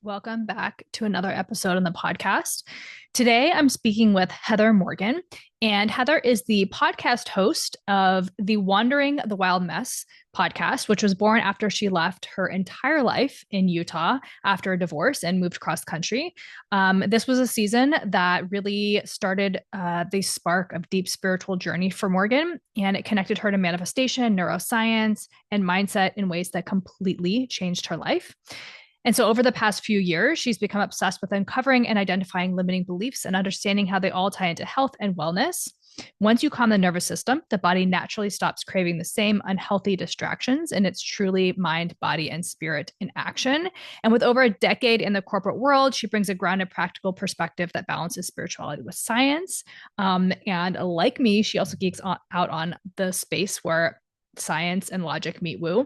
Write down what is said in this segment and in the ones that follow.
Welcome back to another episode on the podcast. Today, I'm speaking with Heather Morgan, and Heather is the podcast host of the Wandering the Wild Mess podcast, which was born after she left her entire life in Utah after a divorce and moved cross country. This was a season that really started the spark of deep spiritual journey for Morgan, and it connected her to manifestation, neuroscience, and mindset in ways that completely changed her life. And so over the past few years, she's become obsessed with uncovering and identifying limiting beliefs and understanding how they all tie into health and wellness. Once you calm the nervous system, the body naturally stops craving the same unhealthy distractions, and it's truly mind, body, and spirit in action. And with over a decade in the corporate world, she brings a grounded, practical perspective that balances spirituality with science. And like me, she also geeks out on the space where science and logic meet woo.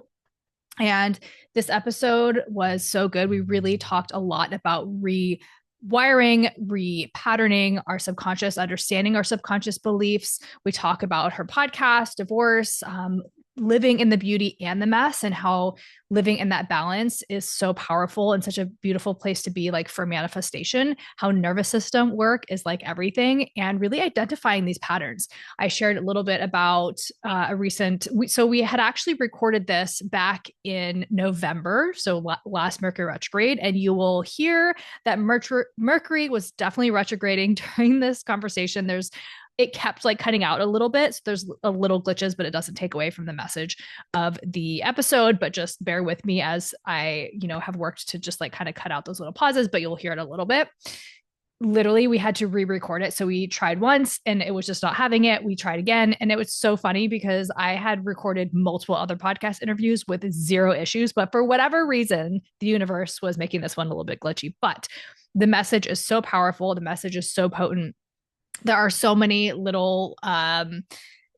And this episode was so good. We really talked a lot about rewiring, repatterning our subconscious, understanding our subconscious beliefs. We talk about her podcast, divorce, living in the beauty and the mess, and how living in that balance is so powerful and such a beautiful place to be, like for manifestation, how nervous system work is like everything, and really identifying these patterns. I shared a little bit about so we had actually recorded this back in November, so last Mercury retrograde, and you will hear that Mercury was definitely retrograding during this conversation. It kept like cutting out a little bit. So there's a little glitches, but it doesn't take away from the message of the episode. But just bear with me as I, have worked to just like kind of cut out those little pauses, but you'll hear it a little bit. Literally, we had to re-record it. So we tried once and it was just not having it. We tried again. And it was so funny because I had recorded multiple other podcast interviews with zero issues. But for whatever reason, the universe was making this one a little bit glitchy. But the message is so powerful. The message is so potent. There are so many little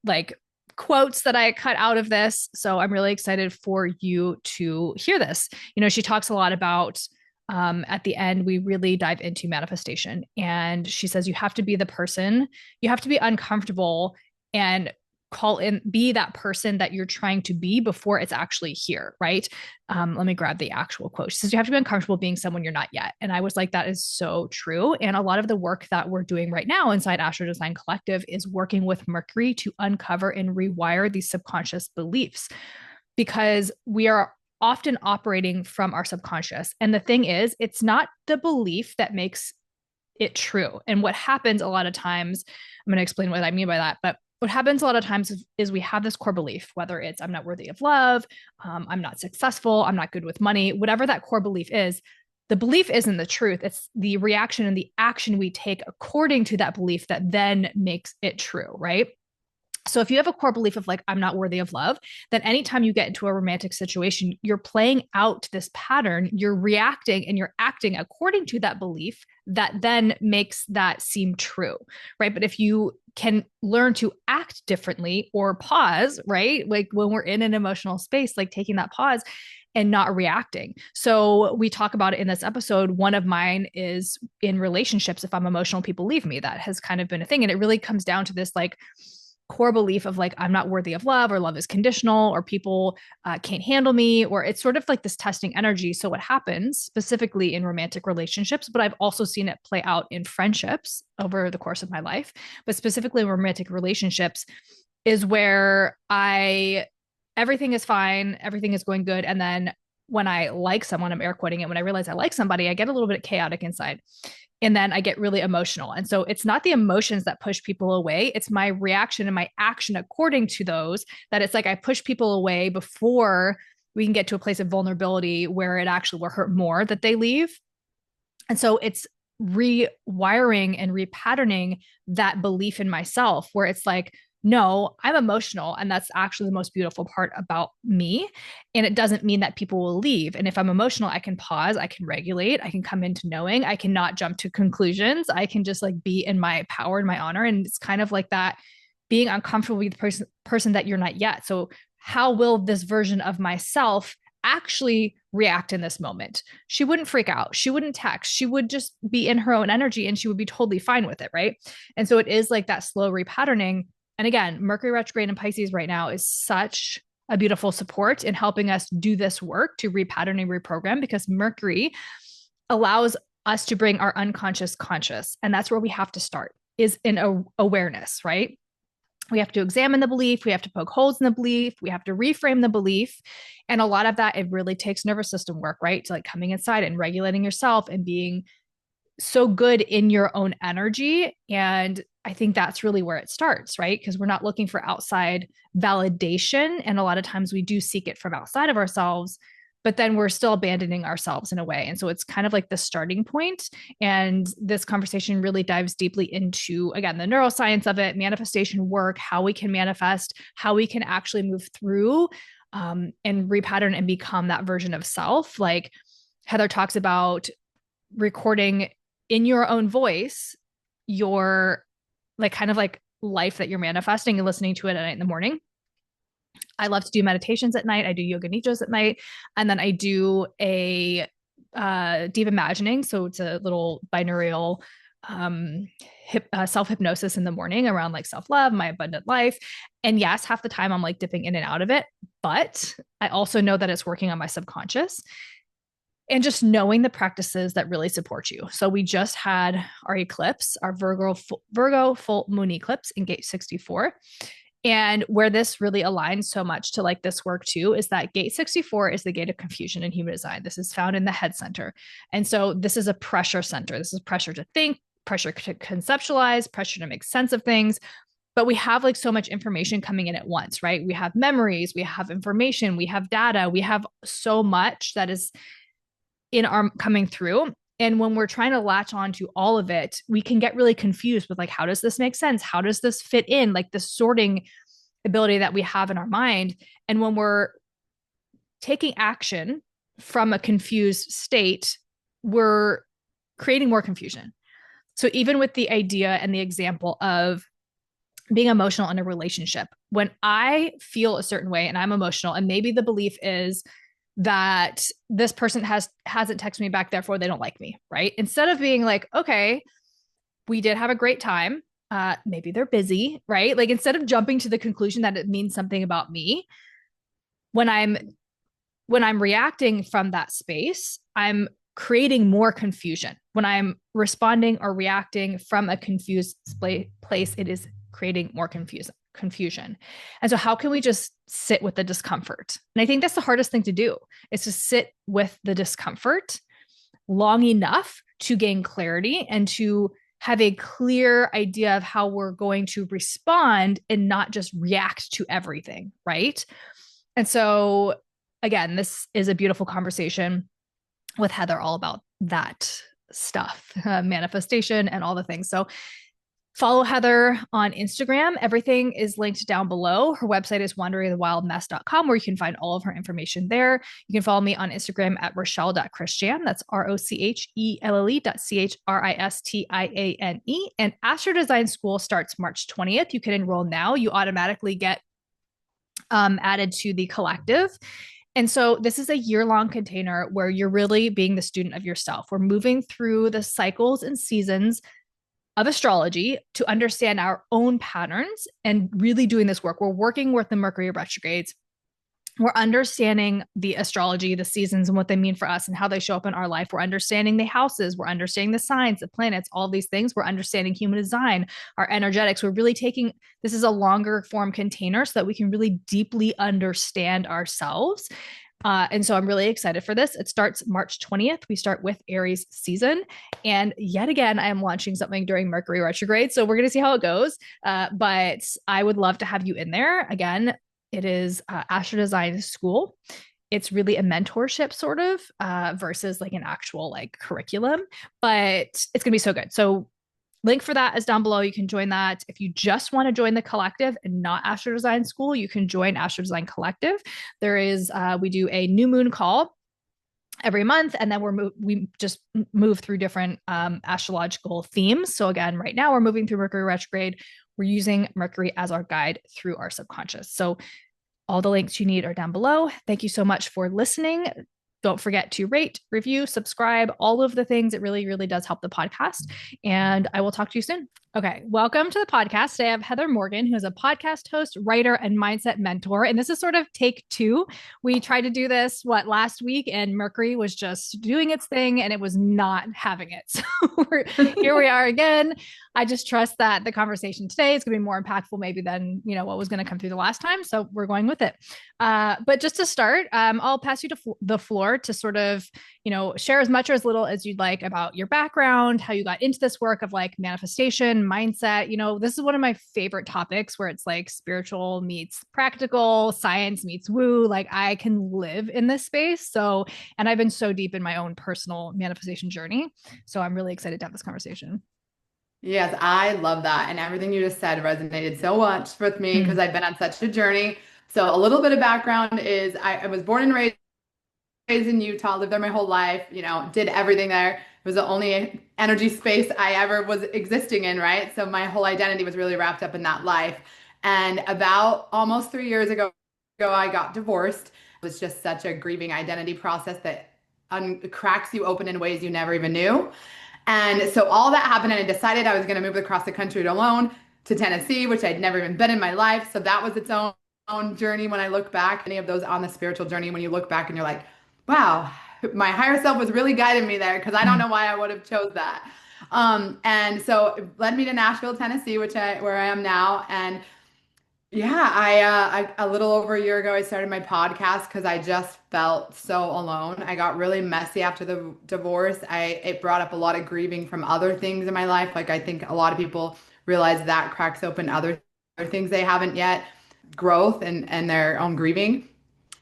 like quotes that I cut out of this. So I'm really excited for you to hear this. She talks a lot about at the end, we really dive into manifestation. And she says, you have to be the person, you have to be uncomfortable and be that person that you're trying to be before it's actually here, right? Let me grab the actual quote. She says, you have to be uncomfortable being someone you're not yet. And I was like, that is so true. And a lot of the work that we're doing right now inside Astro Design Collective is working with Mercury to uncover and rewire these subconscious beliefs, because we are often operating from our subconscious. And the thing is, it's not the belief that makes it true. And what happens a lot of times, I'm going to explain what I mean by that, but what happens a lot of times is we have this core belief, whether it's I'm not worthy of love, I'm not successful, I'm not good with money, whatever that core belief is, the belief isn't the truth. It's the reaction and the action we take according to that belief that then makes it true, right? So if you have a core belief of like, I'm not worthy of love, then anytime you get into a romantic situation, you're playing out this pattern, you're reacting and you're acting according to that belief that then makes that seem true, right? But if you can learn to act differently or pause, right? Like when we're in an emotional space, like taking that pause and not reacting. So we talk about it in this episode. One of mine is in relationships. If I'm emotional, people leave me. That has kind of been a thing. And it really comes down to this like core belief of like, I'm not worthy of love, or love is conditional, or people can't handle me, or it's sort of like this testing energy. So what happens specifically in romantic relationships, but I've also seen it play out in friendships over the course of my life, but specifically in romantic relationships, is where everything is fine, everything is going good. And then when I like someone, I'm air quoting it, when I realize I like somebody, I get a little bit chaotic inside. And then I get really emotional. And so it's not the emotions that push people away. It's my reaction and my action according to those, that it's like I push people away before we can get to a place of vulnerability where it actually will hurt more that they leave. And so it's rewiring and repatterning that belief in myself, where it's like, no, I'm emotional. And that's actually the most beautiful part about me. And it doesn't mean that people will leave. And if I'm emotional, I can pause, I can regulate, I can come into knowing, I cannot jump to conclusions. I can just like be in my power and my honor. And it's kind of like that being uncomfortable with the person that you're not yet. So how will this version of myself actually react in this moment? She wouldn't freak out. She wouldn't text. She would just be in her own energy and she would be totally fine with it. Right. And so it is like that slow repatterning. And again, Mercury retrograde in Pisces right now is such a beautiful support in helping us do this work to repattern and reprogram, because Mercury allows us to bring our unconscious conscious. And that's where we have to start, is in awareness, right? We have to examine the belief. We have to poke holes in the belief. We have to reframe the belief. And a lot of that, it really takes nervous system work, right? To like coming inside and regulating yourself and being so good in your own energy. And I think that's really where it starts, right? Because we're not looking for outside validation. And a lot of times we do seek it from outside of ourselves, but then we're still abandoning ourselves in a way. And so it's kind of like the starting point. And this conversation really dives deeply into, again, the neuroscience of it, manifestation work, how we can manifest, how we can actually move through and repattern and become that version of self. Like Heather talks about recording in your own voice your like kind of like life that you're manifesting and listening to it at night in the morning. I love to do meditations at night. I do yoga nidras at night. And then I do a deep imagining. So it's a little binaural self hypnosis in the morning around like self love, my abundant life. And yes, half the time I'm like dipping in and out of it. But I also know that it's working on my subconscious and just knowing the practices that really support you. So we just had our eclipse, our Virgo full moon eclipse in gate 64. And where this really aligns so much to like this work too is that gate 64 is the gate of confusion in human design. This is found in the head center. And so this is a pressure center. This is pressure to think, pressure to conceptualize, pressure to make sense of things. But we have like so much information coming in at once, right? We have memories, we have information, we have data, we have so much that is in our coming through. And when we're trying to latch on to all of it, we can get really confused with like, how does this make sense? How does this fit in? Like the sorting ability that we have in our mind. And when we're taking action from a confused state, we're creating more confusion. So even with the idea and the example of being emotional in a relationship, when I feel a certain way and I'm emotional, and maybe the belief is that this person hasn't texted me back, therefore they don't like me, right? Instead of being like, okay, we did have a great time, maybe they're busy, right? Like instead of jumping to the conclusion that it means something about me, when I'm reacting from that space, I'm creating more confusion. When I'm responding or reacting from a confused place, it is creating more confusion. And so how can we just sit with the discomfort? And I think that's the hardest thing to do, is to sit with the discomfort long enough to gain clarity and to have a clear idea of how we're going to respond and not just react to everything, right? And so again, this is a beautiful conversation with Heather all about that stuff, manifestation and all the things. So follow Heather on Instagram. Everything is linked down below. Her website is wanderingthewildmess.com, where you can find all of her information there. You can follow me on Instagram at Rochelle.Christiane. That's Rochelle.Christiane. And Astro Design School starts March 20th. You can enroll now. You automatically get added to the collective. And so this is a year-long container where you're really being the student of yourself. We're moving through the cycles and seasons of astrology to understand our own patterns and really doing this work. We're working with the Mercury retrogrades. We're understanding the astrology, the seasons, and what they mean for us and how they show up in our life. We're understanding the houses. We're understanding the signs, the planets, all these things. We're understanding human design, our energetics. We're really taking, this is a longer form container so that we can really deeply understand ourselves. And so I'm really excited for this. It starts March 20th. We start with Aries season. And yet again, I am launching something during Mercury retrograde. So we're going to see how it goes. But I would love to have you in there. Again, it is Astro Design School. It's really a mentorship sort of versus like an actual like curriculum, but it's going to be so good. So link for that is down below. You can join that. If you just want to join the collective and not Astro Design School, you can join Astro Design Collective. There is, we do a new moon call every month, and then we just move through different astrological themes. So again, right now we're moving through Mercury retrograde. We're using Mercury as our guide through our subconscious. So all the links you need are down below. Thank you so much for listening. Don't forget to rate, review, subscribe, all of the things. It really, really does help the podcast. And I will talk to you soon. Okay, welcome to the podcast. Today I have Heather Morgan, who is a podcast host, writer, and mindset mentor. And this is sort of take two. We tried to do this, last week, and Mercury was just doing its thing and it was not having it. So here we are again. I just trust that the conversation today is going to be more impactful maybe than, what was going to come through the last time. So we're going with it. But just to start, I'll pass you to the floor to sort of, share as much or as little as you'd like about your background, how you got into this work of like manifestation, mindset. This is one of my favorite topics where it's like spiritual meets practical, science meets woo. Like I can live in this space. So, and I've been so deep in my own personal manifestation journey. So I'm really excited to have this conversation. Yes, I love that. And everything you just said resonated so much with me Mm. because I've been on such a journey. So, a little bit of background is I was born and raised in Utah, lived there my whole life, did everything there. It was the only energy space I ever was existing in, right? So, my whole identity was really wrapped up in that life. And about almost 3 years ago, I got divorced. It was just such a grieving identity process that cracks you open in ways you never even knew. And so all that happened, and I decided I was going to move across the country alone to Tennessee, which I'd never even been in my life. So that was its own journey when I look back. Any of those on the spiritual journey, when you look back and you're like, wow, my higher self was really guiding me there because I don't Mm. know why I would have chose that. And so it led me to Nashville, Tennessee, where I am now. And yeah, a little over a year ago, I started my podcast because I just felt so alone. I got really messy after the divorce. It brought up a lot of grieving from other things in my life. Like I think a lot of people realize that cracks open other things they haven't yet, growth and their own grieving.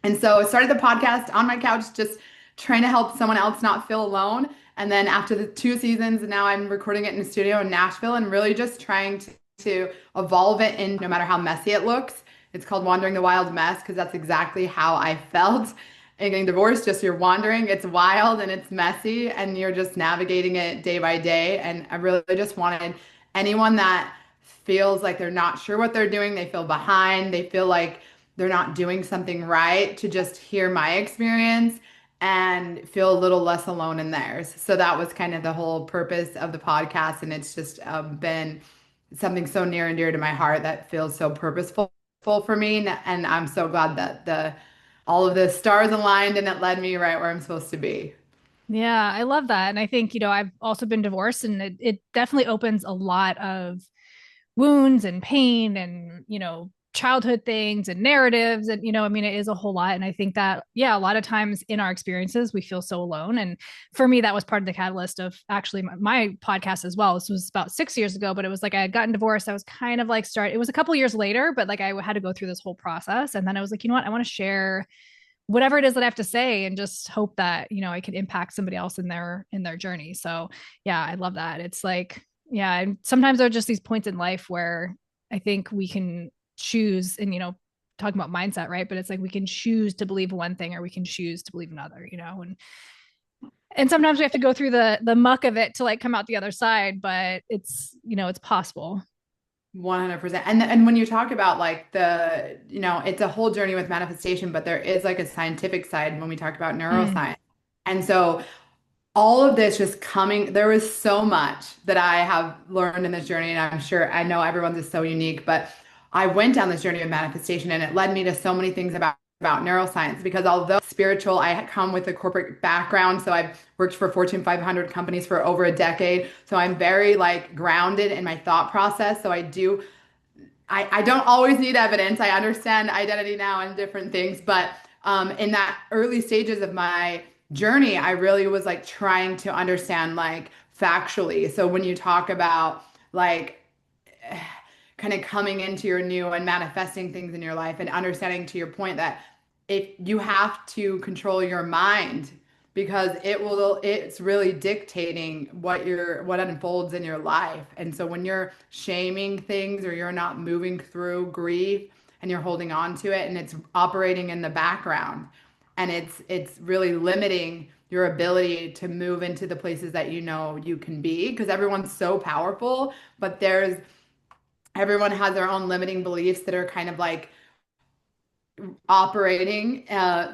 And so I started the podcast on my couch, just trying to help someone else not feel alone. And then after the 2 seasons, now I'm recording it in a studio in Nashville and really just trying to evolve it in no matter how messy it looks. It's called Wandering the Wild Mess because that's exactly how I felt. And getting divorced, just you're wandering, it's wild and it's messy, and you're just navigating it day by day. And I really just wanted anyone that feels like they're not sure what they're doing, they feel behind, they feel like they're not doing something right, to just hear my experience and feel a little less alone in theirs. So that was kind of the whole purpose of the podcast. And it's just been something so near and dear to my heart that feels so purposeful for me. And I'm so glad that the all of the stars aligned and it led me right where I'm supposed to be. Yeah, I love that. And I think, I've also been divorced and it definitely opens a lot of wounds and pain and, childhood things and narratives. And, it is a whole lot. And I think that, yeah, a lot of times in our experiences, we feel so alone. And for me, that was part of the catalyst of actually my podcast as well. This was about 6 years ago, but it was like I had gotten divorced. I was kind of like it was a couple years later, but like I had to go through this whole process. And then I was like, what? I want to share whatever it is that I have to say and just hope that, I can impact somebody else in their journey. So yeah, I love that. It's like, yeah, and sometimes there are just these points in life where I think we can choose and, talking about mindset, right? But it's like we can choose to believe one thing or we can choose to believe another, and sometimes we have to go through the muck of it to like come out the other side, but it's possible. 100%. And when you talk about like it's a whole journey with manifestation, but there is like a scientific side when we talk about Mm. neuroscience. And so all of this just coming, there was so much that I have learned in this journey, and I know everyone's is so unique, but I went down this journey of manifestation and it led me to so many things about neuroscience because although spiritual, I come with a corporate background, so I've worked for Fortune 500 companies for over a decade. So I'm very like grounded in my thought process. So I don't always need evidence. I understand identity now and different things, but in that early stages of my journey, I really was like trying to understand like factually. So when you talk about like kind of coming into your new and manifesting things in your life and understanding to your point that if you have to control your mind because it's really dictating what unfolds in your life. And so when you're shaming things or you're not moving through grief and you're holding on to it and it's operating in the background and it's really limiting your ability to move into the places that you know you can be because everyone's so powerful, but everyone has their own limiting beliefs that are kind of like operating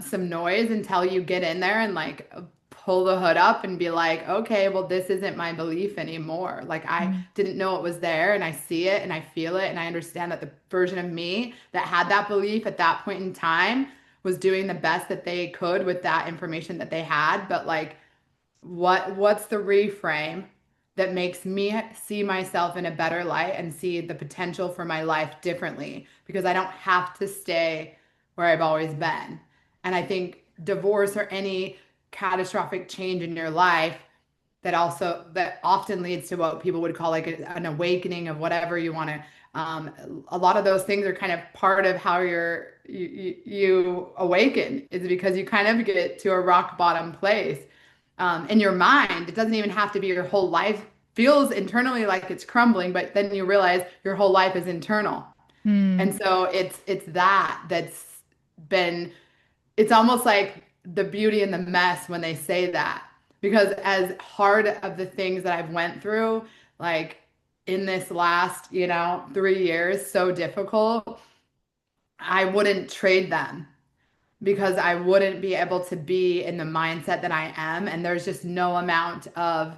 some noise until you get in there and like pull the hood up and be like, okay, well, this isn't my belief anymore. Like I Mm. didn't know it was there and I see it and I feel it and I understand that the version of me that had that belief at that point in time was doing the best that they could with that information that they had. But like, what's the reframe that makes me see myself in a better light and see the potential for my life differently because I don't have to stay where I've always been. And I think divorce or any catastrophic change in your life that often leads to what people would call like an awakening of whatever you want to a lot of those things are kind of part of how you awaken is because you kind of get to a rock bottom place in your mind. It doesn't even have to be your whole life feels internally like it's crumbling, but then you realize your whole life is internal. Mm. And so it's that's been it's almost like the beauty and the mess when they say that. Because as hard of the things that I've went through, like in this last, 3 years, so difficult, I wouldn't trade them because I wouldn't be able to be in the mindset that I am. And there's just no amount of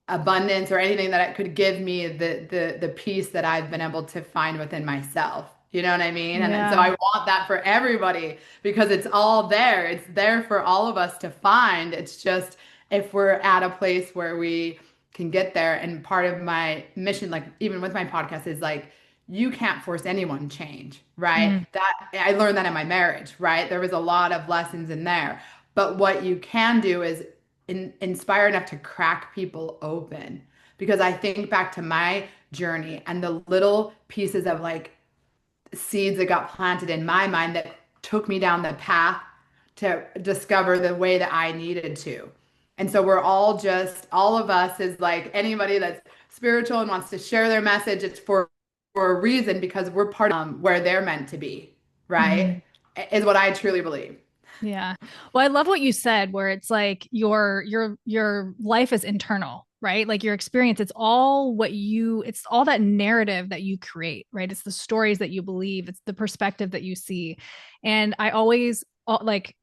abundance or anything that it could give me the peace that I've been able to find within myself. You know what I mean? And so I Yeah. want that for everybody because it's all there. It's there for all of us to find. It's just if we're at a place where we can get there. And part of my mission, like even with my podcast, is like you can't force anyone change, right? Mm. That I learned that in my marriage, right? There was a lot of lessons in there. But what you can do is inspire enough to crack people open. Because I think back to my journey and the little pieces of like seeds that got planted in my mind that took me down the path to discover the way that I needed to. And so we're all of us is like anybody that's spiritual and wants to share their message, it's for a reason because we're part of where they're meant to be, right? Mm. Is what I truly believe. Yeah. Well, I love what you said where it's like your life is internal, right? Like your experience, it's all that narrative that you create, right? It's the stories that you believe, it's the perspective that you see. And I always like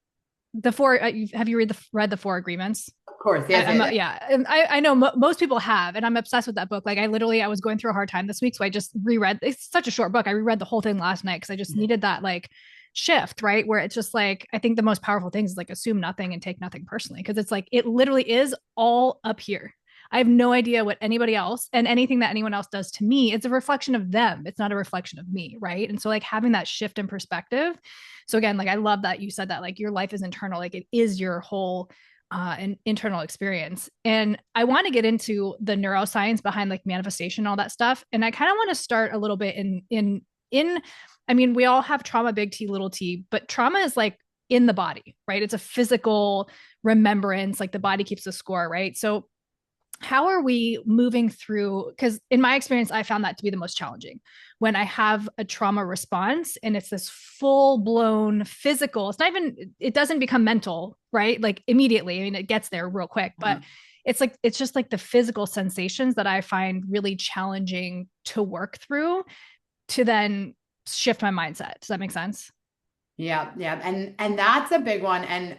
the four have you read the four agreements? Of course, yes, I'm yes, yes. yeah, and I know most people have, and I'm obsessed with that book. Like I was going through a hard time this week, so I just reread. It's such a short book. I reread the whole thing last night because I just needed that like shift, right? Where it's just like I think the most powerful things is like assume nothing and take nothing personally because it's like it literally is all up here. I have no idea what anybody else and anything that anyone else does to me, it's a reflection of them. It's not a reflection of me, right? And so like having that shift in perspective. So again, like I love that you said that like your life is internal, like it is your whole an internal experience. And I want to get into the neuroscience behind like manifestation, all that stuff. And I kind of want to start a little bit in. I mean, we all have trauma, big T, little T, but trauma is like in the body, right? It's a physical remembrance, like the body keeps the score, right? So how are we moving through, because in my experience I found that to be the most challenging when I have a trauma response and it's this full blown physical. It's not even, it doesn't become mental, right? Like immediately. I mean, it gets there real quick, but it's just like the physical sensations that I find really challenging to work through to then shift my mindset. Does that make sense? Yeah, yeah. And that's a big one. And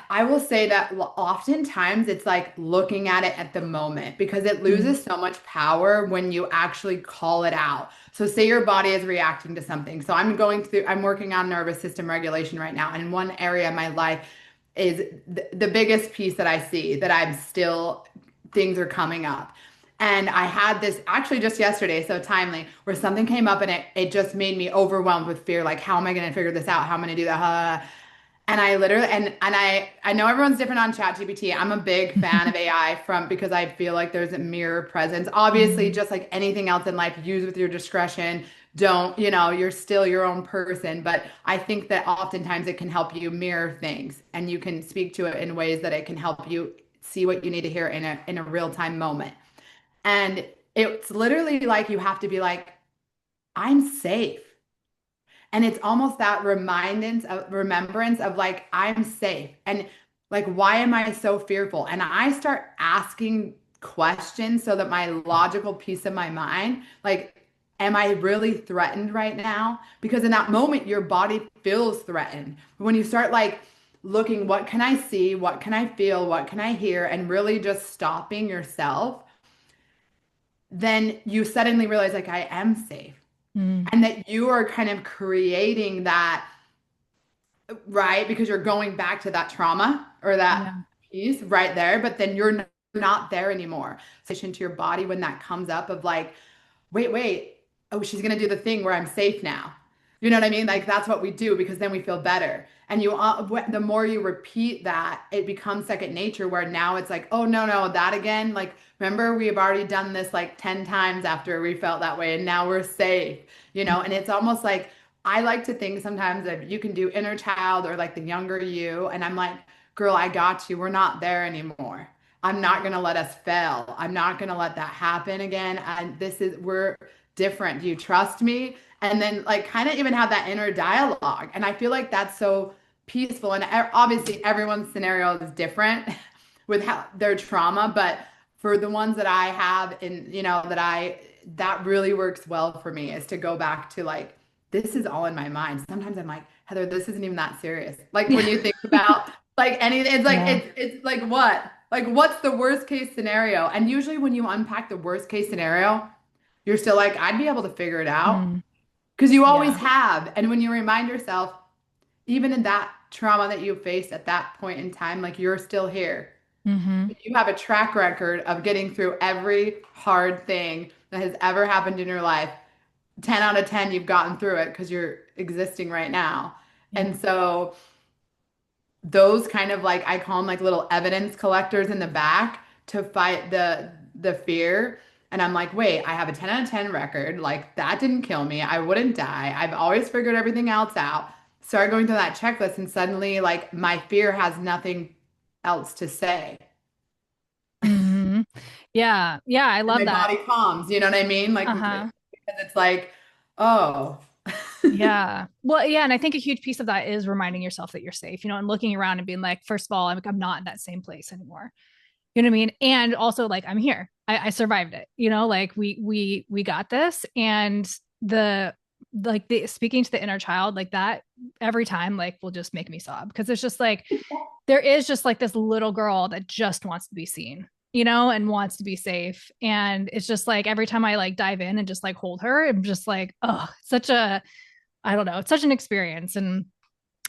I will say that oftentimes it's like looking at it at the moment because it Mm. loses so much power when you actually call it out. So say your body is reacting to something. So I'm working on nervous system regulation right now. And one area of my life is the biggest piece that I see that things are coming up. And I had this actually just yesterday, so timely, where something came up and it just made me overwhelmed with fear. Like, how am I going to figure this out? How am I going to do that? And I literally and I know everyone's different on ChatGPT. I'm a big fan of AI from because I feel like there's a mirror presence. Obviously, Mm. just like anything else in life, use with your discretion. Don't, you're still your own person, but I think that oftentimes it can help you mirror things and you can speak to it in ways that it can help you see what you need to hear in a real-time moment. And it's literally like you have to be like, I'm safe. And it's almost that remembrance of like, I'm safe. And like, why am I so fearful? And I start asking questions so that my logical piece of my mind, like, am I really threatened right now? Because in that moment, your body feels threatened. When you start like looking, what can I see? What can I feel? What can I hear? And really just stopping yourself, then you suddenly realize like I am safe. Mm. And that you are kind of creating that, right? Because you're going back to that trauma or that Yeah. piece right there, but then you're not there anymore. So to your body when that comes up of like, wait, oh, she's gonna do the thing where I'm safe now. You know what I mean? Like that's what we do because then we feel better. And the more you repeat that, it becomes second nature where now it's like, oh, no, that again. Like, remember, we have already done this like 10 times after we felt that way, and now we're safe, And it's almost like I like to think sometimes that you can do inner child or like the younger you. And I'm like, girl, I got you. We're not there anymore. I'm not going to let us fail. I'm not going to let that happen again. And we're different. Do you trust me? And then, like, kind of even have that inner dialogue. And I feel like that's so peaceful. And obviously, everyone's scenario is different with how their trauma. But for the ones that I have, and that really works well for me is to go back to like, this is all in my mind. Sometimes I'm like, Heather, this isn't even that serious. Like, when Yeah. you think about like anything, it's like, Yeah. it's like what? Like, what's the worst case scenario? And usually, when you unpack the worst case scenario, you're still like, I'd be able to figure it out Mm. because you always Yeah. have. And when you remind yourself, even in that trauma that you faced at that point in time, like you're still here. Hmm. You have a track record of getting through every hard thing that has ever happened in your life. 10 out of 10, you've gotten through it because you're existing right now. Yeah. And so, those kind of like I call them like little evidence collectors in the back to fight the fear. And I'm like, wait, I have a 10 out of 10 record. Like that didn't kill me. I wouldn't die. I've always figured everything else out. Start going through that checklist and suddenly like my fear has nothing else to say. Hmm. Yeah. Yeah. I And love my that. body calms, you know what I mean? Like Uh-huh. because it's like, oh. Yeah. Well, yeah. And I think a huge piece of that is reminding yourself that you're safe, and looking around and being like, first of all, I'm not in that same place anymore. You know what I mean? And also like, I'm here. I survived it, like we got this. And the speaking to the inner child like that every time like will just make me sob because it's just like there is just like this little girl that just wants to be seen, and wants to be safe. And it's just like every time I like dive in and just like hold her, I'm just like, oh, it's such a, I don't know, it's such an experience. And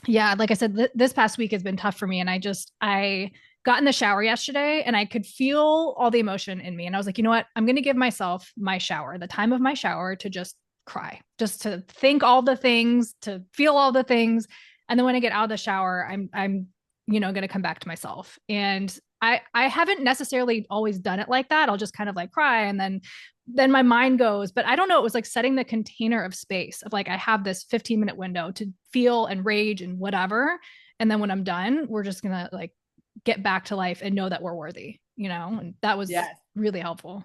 yeah, like I said, this past week has been tough for me. And I got in the shower yesterday and I could feel all the emotion in me. And I was like, you know what? I'm going to give myself my shower, the time of my shower to just cry, just to think all the things, to feel all the things. And then when I get out of the shower, I'm, going to come back to myself. And I haven't necessarily always done it like that. I'll just kind of like cry and then my mind goes, but I don't know, it was like setting the container of space of like I have this 15-minute window to feel and rage and whatever, and then when I'm done we're just gonna like get back to life and know that we're worthy, and that was Yes. really helpful.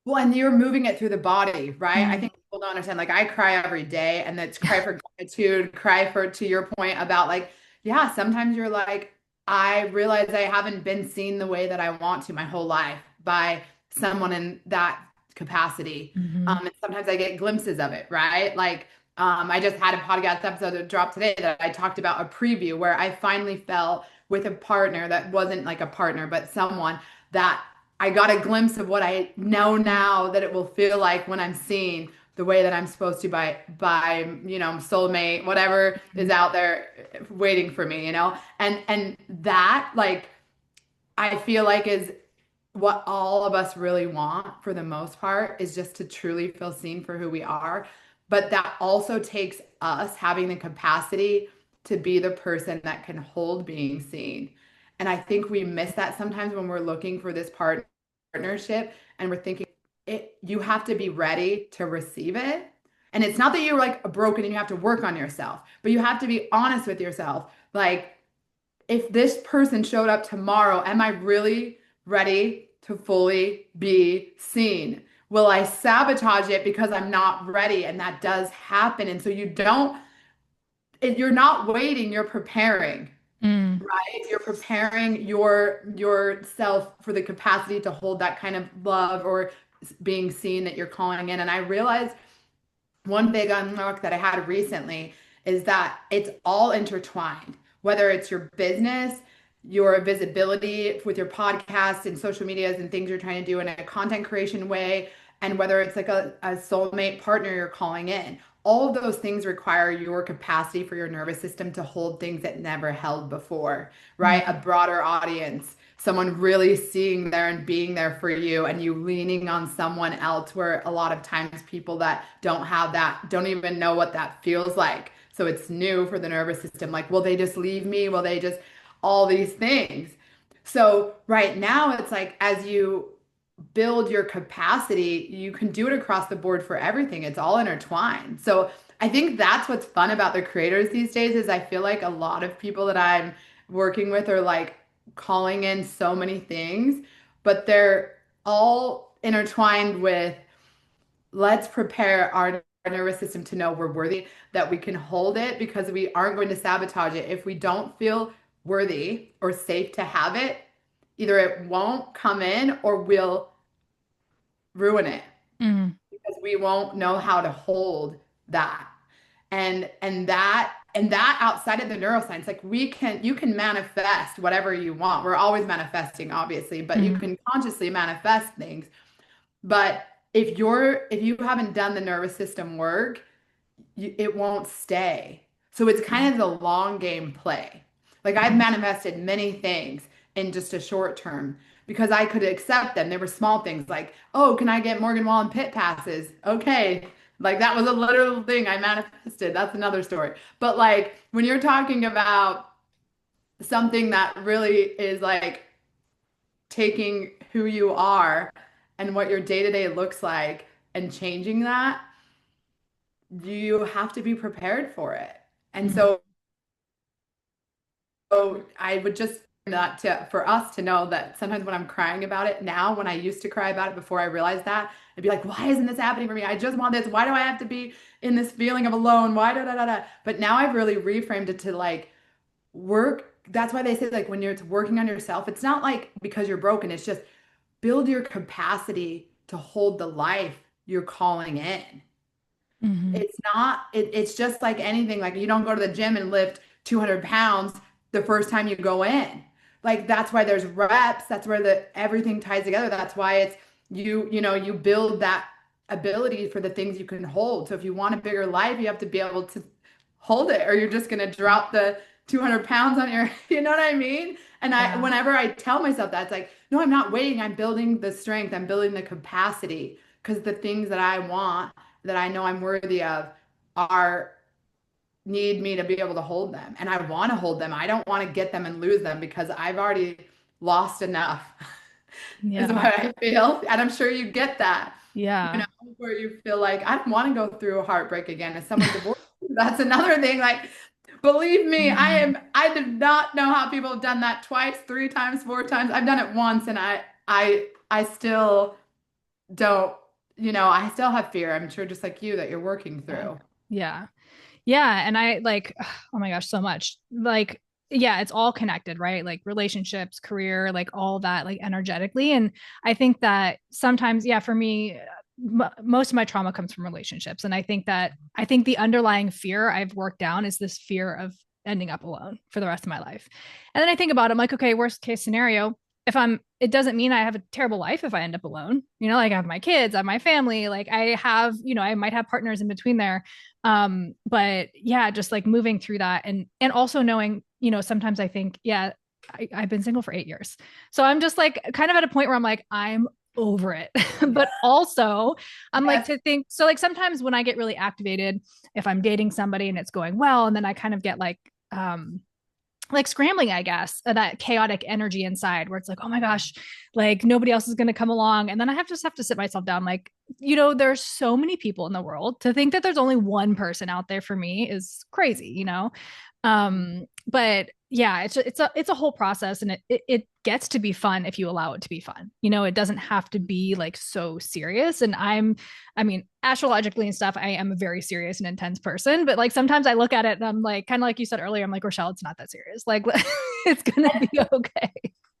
Well, and you're moving it through the body, right? I Mm. think people don't understand. Like I cry every day, and that's cry for gratitude, cry for to your point about like, yeah, sometimes you're like, I realize I haven't been seen the way that I want to my whole life by someone in that capacity. Mm-hmm. And sometimes I get glimpses of it, right? Like, I just had a podcast episode that dropped today that I talked about a preview where I finally felt with a partner that wasn't like a partner, but someone that I got a glimpse of what I know now that it will feel like when I'm seen the way that I'm supposed to by soulmate, whatever is out there waiting for me, and that like I feel like is what all of us really want for the most part is just to truly feel seen for who we are. But that also takes us having the capacity to be the person that can hold being seen. And I think we miss that sometimes when we're looking for this partnership and we're thinking you have to be ready to receive it. And it's not that you're like broken and you have to work on yourself, but you have to be honest with yourself. Like, if this person showed up tomorrow, am I really ready to fully be seen? Will I sabotage it because I'm not ready? And that does happen. And so you're not waiting, you're preparing, Mm. right? You're preparing yourself for the capacity to hold that kind of love or being seen that you're calling in. And I realized one big unlock that I had recently is that it's all intertwined, whether it's your business, your visibility with your podcast and social medias and things you're trying to do in a content creation way, and whether it's like a soulmate partner you're calling in. All of those things require your capacity for your nervous system to hold things that never held before, right? A Mm-hmm. broader audience, someone really seeing there and being there for you, and you leaning on someone else, where a lot of times people that don't have that don't even know what that feels like. So it's new for the nervous system. Like, will they just leave me? Will they just, all these things. So right now it's like, as you build your capacity, you can do it across the board for everything. It's all intertwined. So I think that's what's fun about the creators these days is I feel like a lot of people that I'm working with are like calling in so many things, but they're all intertwined with, let's prepare our nervous system to know we're worthy, that we can hold it, because we aren't going to sabotage it. If we don't feel worthy or safe to have it, either it won't come in or we'll ruin it, Mm-hmm. because we won't know how to hold that. And that outside of the neuroscience, like you can manifest whatever you want. We're always manifesting, obviously, but you Mm-hmm. can consciously manifest things. But if you haven't done the nervous system work, it won't stay. So it's kind of the long game play. Like I've manifested many things in just a short term because I could accept them. They were small things like, oh, can I get Morgan Wallen pit passes? Okay. Like that was a literal thing I manifested. That's another story. But like when you're talking about something that really is like taking who you are and what your day to day looks like and changing that, you have to be prepared for it. And Mm-hmm. so I would just not to for us to know that sometimes when I'm crying about it now, when I used to cry about it before I realized that, I'd be like, why isn't this happening for me? I just want this. Why do I have to be in this feeling of alone? Why da da da da? But now I've really reframed it to like work. That's why they say like when you're working on yourself, it's not like because you're broken, it's just build your capacity to hold the life you're calling in. Mm-hmm. It's just like anything. Like you don't go to the gym and lift 200 pounds the first time you go in. Like that's why there's reps. That's where everything ties together. That's why it's you build that ability for the things you can hold. So if you want a bigger life, you have to be able to hold it, or you're just gonna drop the 200 pounds on your, you know what I mean? And Yeah. whenever I tell myself that, it's like, no, I'm not waiting. I'm building the strength. I'm building the capacity, because the things that I want, that I know I'm worthy of, are need me to be able to hold them. And I want to hold them. I don't want to get them and lose them because I've already lost enough, is what Yeah. I feel. And I'm sure you get that, you Yeah. know, where you feel like I don't want to go through a heartbreak again. As someone divorced, that's another thing. Like, believe me, Mhm. I did not know how people have done that twice, three times, four times. I've done it once, and I still don't, I still have fear. I'm sure just like you that you're working Yeah. through. Yeah. Yeah. And I like, oh my gosh, so much. Like, yeah, it's all connected, right? Like relationships, career, like all that, like energetically. And I think that sometimes, yeah, for me, most of my trauma comes from relationships. And I think the underlying fear I've worked down is this fear of ending up alone for the rest of my life. And then I think about it, I'm like, okay, worst case scenario, it doesn't mean I have a terrible life if I end up alone. Like I have my kids, I have my family, like I have, I might have partners in between there. But yeah, just like moving through that, and also knowing, sometimes I think, yeah, I've been single for 8 years. So I'm just like kind of at a point where I'm like, I'm over it. But also I'm like Yes. to think, so like sometimes when I get really activated, if I'm dating somebody and it's going well, and then I kind of get like scrambling, I guess, that chaotic energy inside where it's like, oh my gosh, like nobody else is going to come along. And then I have to sit myself down. Like, there's so many people in the world. To think that there's only one person out there for me is crazy. But yeah, it's a whole process, and it gets to be fun if you allow it to be fun. It doesn't have to be like so serious. And I mean, astrologically and stuff, I am a very serious and intense person, but like sometimes I look at it and I'm like, kind of like you said earlier, I'm like, Rochelle, it's not that serious. Like it's gonna be okay.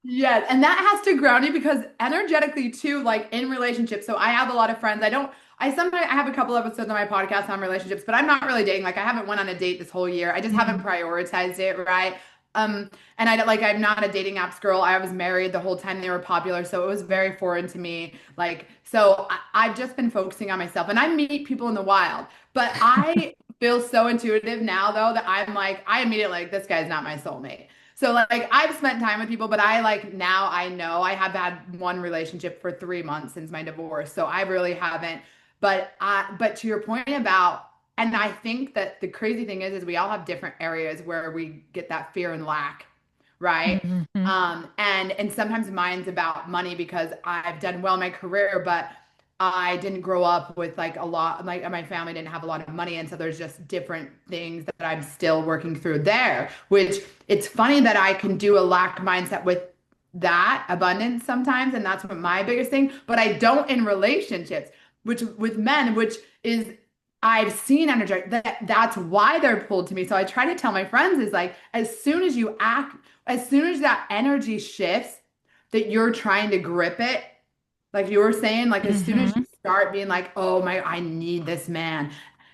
Yes, and that has to ground you, because energetically too, like in relationships. So I have a lot of friends. I have a couple episodes on my podcast on relationships, but I'm not really dating. Like I haven't went on a date this whole year. I just haven't Mhm. prioritized it, right? And I'm not a dating apps girl. I was married the whole time they were popular, so it was very foreign to me. I've just been focusing on myself, and I meet people in the wild. But I feel so intuitive now, though, that I'm like, I immediately like this guy's not my soulmate. So like I've spent time with people, but I like now I know I have had one relationship for 3 months since my divorce, so I really haven't. But to your point about, and I think that the crazy thing is we all have different areas where we get that fear and lack, right? Mhm. And sometimes mine's about money because I've done well in my career, but I didn't grow up with like a lot, like my family didn't have a lot of money. And so there's just different things that I'm still working through there, which it's funny that I can do a lack mindset with that abundance sometimes. And that's what my biggest thing, but I don't in relationships, which with men, which is I've seen energetic that's why they're pulled to me. So I try to tell my friends is like, as soon as that energy shifts, that you're trying to grip it, like you were saying, like as soon as Mhm. you start being like, oh my, I need this man.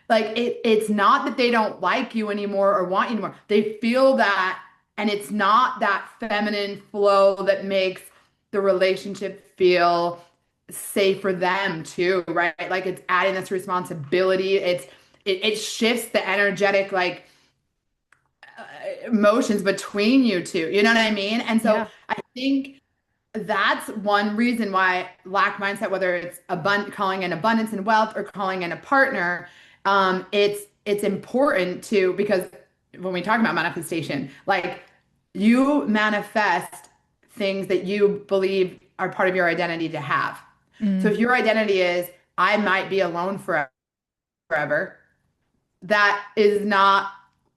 Like it's not that they don't like you anymore or want you anymore. They feel that, and it's not that feminine flow that makes the relationship feel safe for them too, right? Like it's adding this responsibility. It shifts the energetic emotions between you two. You know what I mean? And so Yeah. I think that's one reason why lack mindset, whether it's calling in abundance and wealth or calling in a partner, it's important to because when we talk about manifestation, like you manifest things that you believe are part of your identity to have. So Mm. if your identity is I might be alone forever, that is not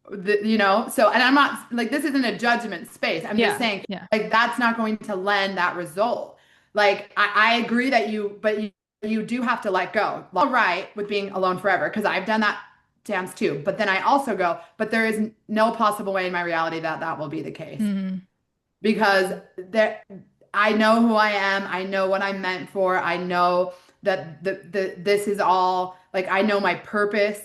so and I'm not like this isn't a judgment space. I'm just Yeah. saying Yeah. like that's not going to lend that result. Like I agree that you do have to let go. All right with being alone forever because I've done that dance too. But then I also go, but there is no possible way in my reality that that will be the case Mhm. because there I know who I am. I know what I'm meant for. I know that this is all like I know my purpose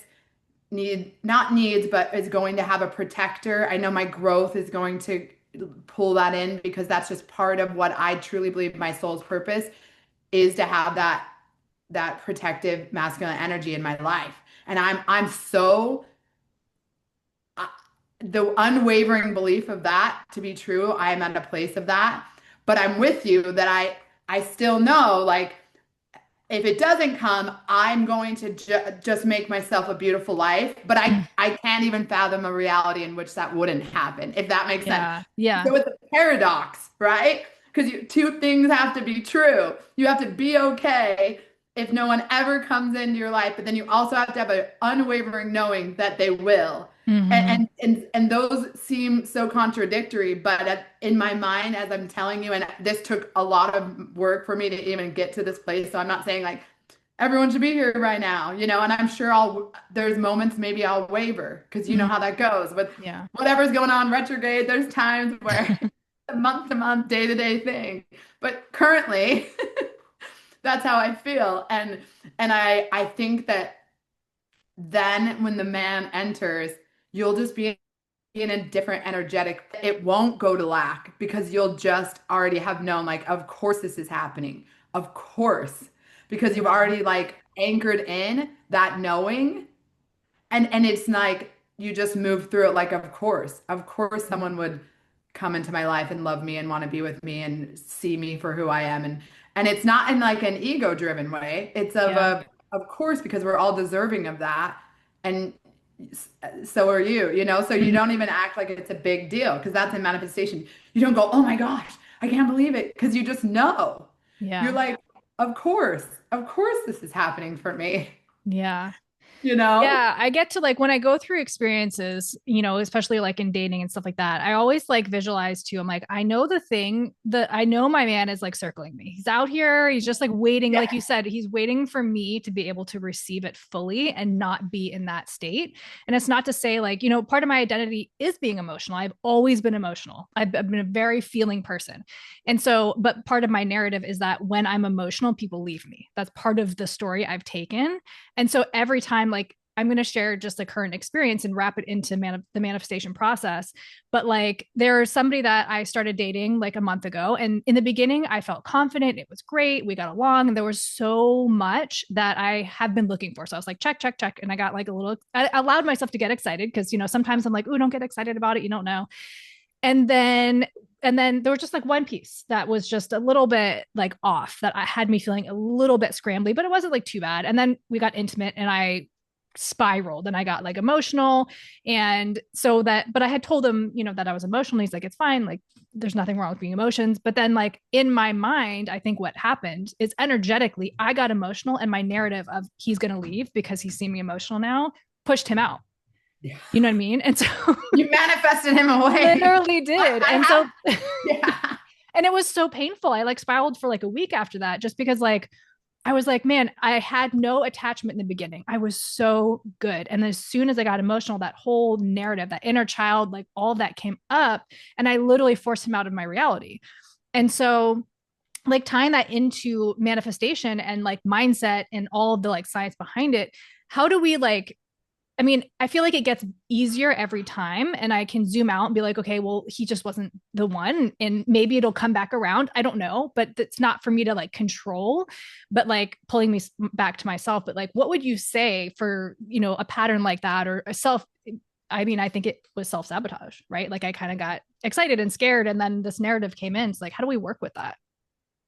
not needs, but is going to have a protector. I know my growth is going to pull that in because that's just part of what I truly believe my soul's purpose is to have that protective masculine energy in my life. And I'm so uh, the unwavering belief of that to be true, I am at a place of that. But I'm with you that I still know like if it doesn't come, I'm going to just make myself a beautiful life. But Mm. I can't even fathom a reality in which that wouldn't happen, if that makes sense. Yeah. Yeah. So it's a paradox, right? Because two things have to be true. You have to be okay if no one ever comes into your life, but then you also have to have an unwavering knowing that they will. Mhm. And those seem so contradictory, but in my mind, as I'm telling you, and this took a lot of work for me to even get to this place. So I'm not saying like everyone should be here right now, and I'm sure there's moments maybe I'll waver because you know Mhm. how that goes with Yeah. whatever's going on retrograde. There's times where it's a month to month, day to day thing. But currently, that's how I feel. And I think that then when the man enters, you'll just be in a different energetic. It won't go to lack because you'll just already have known, like, of course this is happening. Of course. Because you've Yeah. already like anchored in that knowing. And it's like you just move through it like, of course. Of course someone would come into my life and love me and want to be with me and see me for who I am. And it's not in like an ego driven way. It's Yeah. of course, because we're all deserving of that. And so are you, so you Mhm. don't even act like it's a big deal because that's a manifestation. You don't go, oh my gosh, I can't believe it. Because you just know. You're Yeah. like, of course this is happening for me. Yeah. you know? Yeah, I get to like when I go through experiences, especially like in dating and stuff like that, I always like visualize too. I'm like, I know the thing that I know my man is like circling me. He's out here, he's just like waiting, Yeah. like you said, he's waiting for me to be able to receive it fully and not be in that state. And it's not to say like, part of my identity is being emotional. I've always been emotional. I've been a very feeling person. And so, but part of my narrative is that when I'm emotional, people leave me. That's part of the story I've taken. And so every time, like, I'm going to share just the current experience and wrap it into the manifestation process. But like, there's somebody that I started dating like a month ago. And in the beginning, I felt confident. It was great. We got along. And there was so much that I have been looking for. So I was like, check, check, check. And I got like I allowed myself to get excited because, sometimes I'm like, oh, don't get excited about it. You don't know. And then there was just like one piece that was just a little bit like off that I had me feeling a little bit scrambly, but it wasn't like too bad. And then we got intimate and I spiraled and I got like emotional. And so but I had told him, that I was emotional. He's like, it's fine. Like, there's nothing wrong with being emotions. But then, like, in my mind, I think what happened is energetically, I got emotional and my narrative of he's going to leave because he's seen me emotional now pushed him out. Yeah. You know what I mean? And so You manifested him away. literally did. I And have, so, yeah. and it was so painful. I like spiraled for like a week after that just because, like, I was like, man, I had no attachment in the beginning. I was so good. And then as soon as I got emotional, that whole narrative, that inner child, like all of that came up. And I literally forced him out of my reality. And so, like, tying that into manifestation and like mindset and all of the like science behind it, how do we like, I mean, I feel like it gets easier every time, and I can zoom out and be like, okay, well, he just wasn't the one, and maybe it'll come back around. I don't know, but it's not for me to like control, but like pulling me back to myself. But like, what would you say for, a pattern like that or a self? I mean, I think it was self sabotage, right? Like, I kind of got excited and scared, and then this narrative came in. It's like, how do we work with that?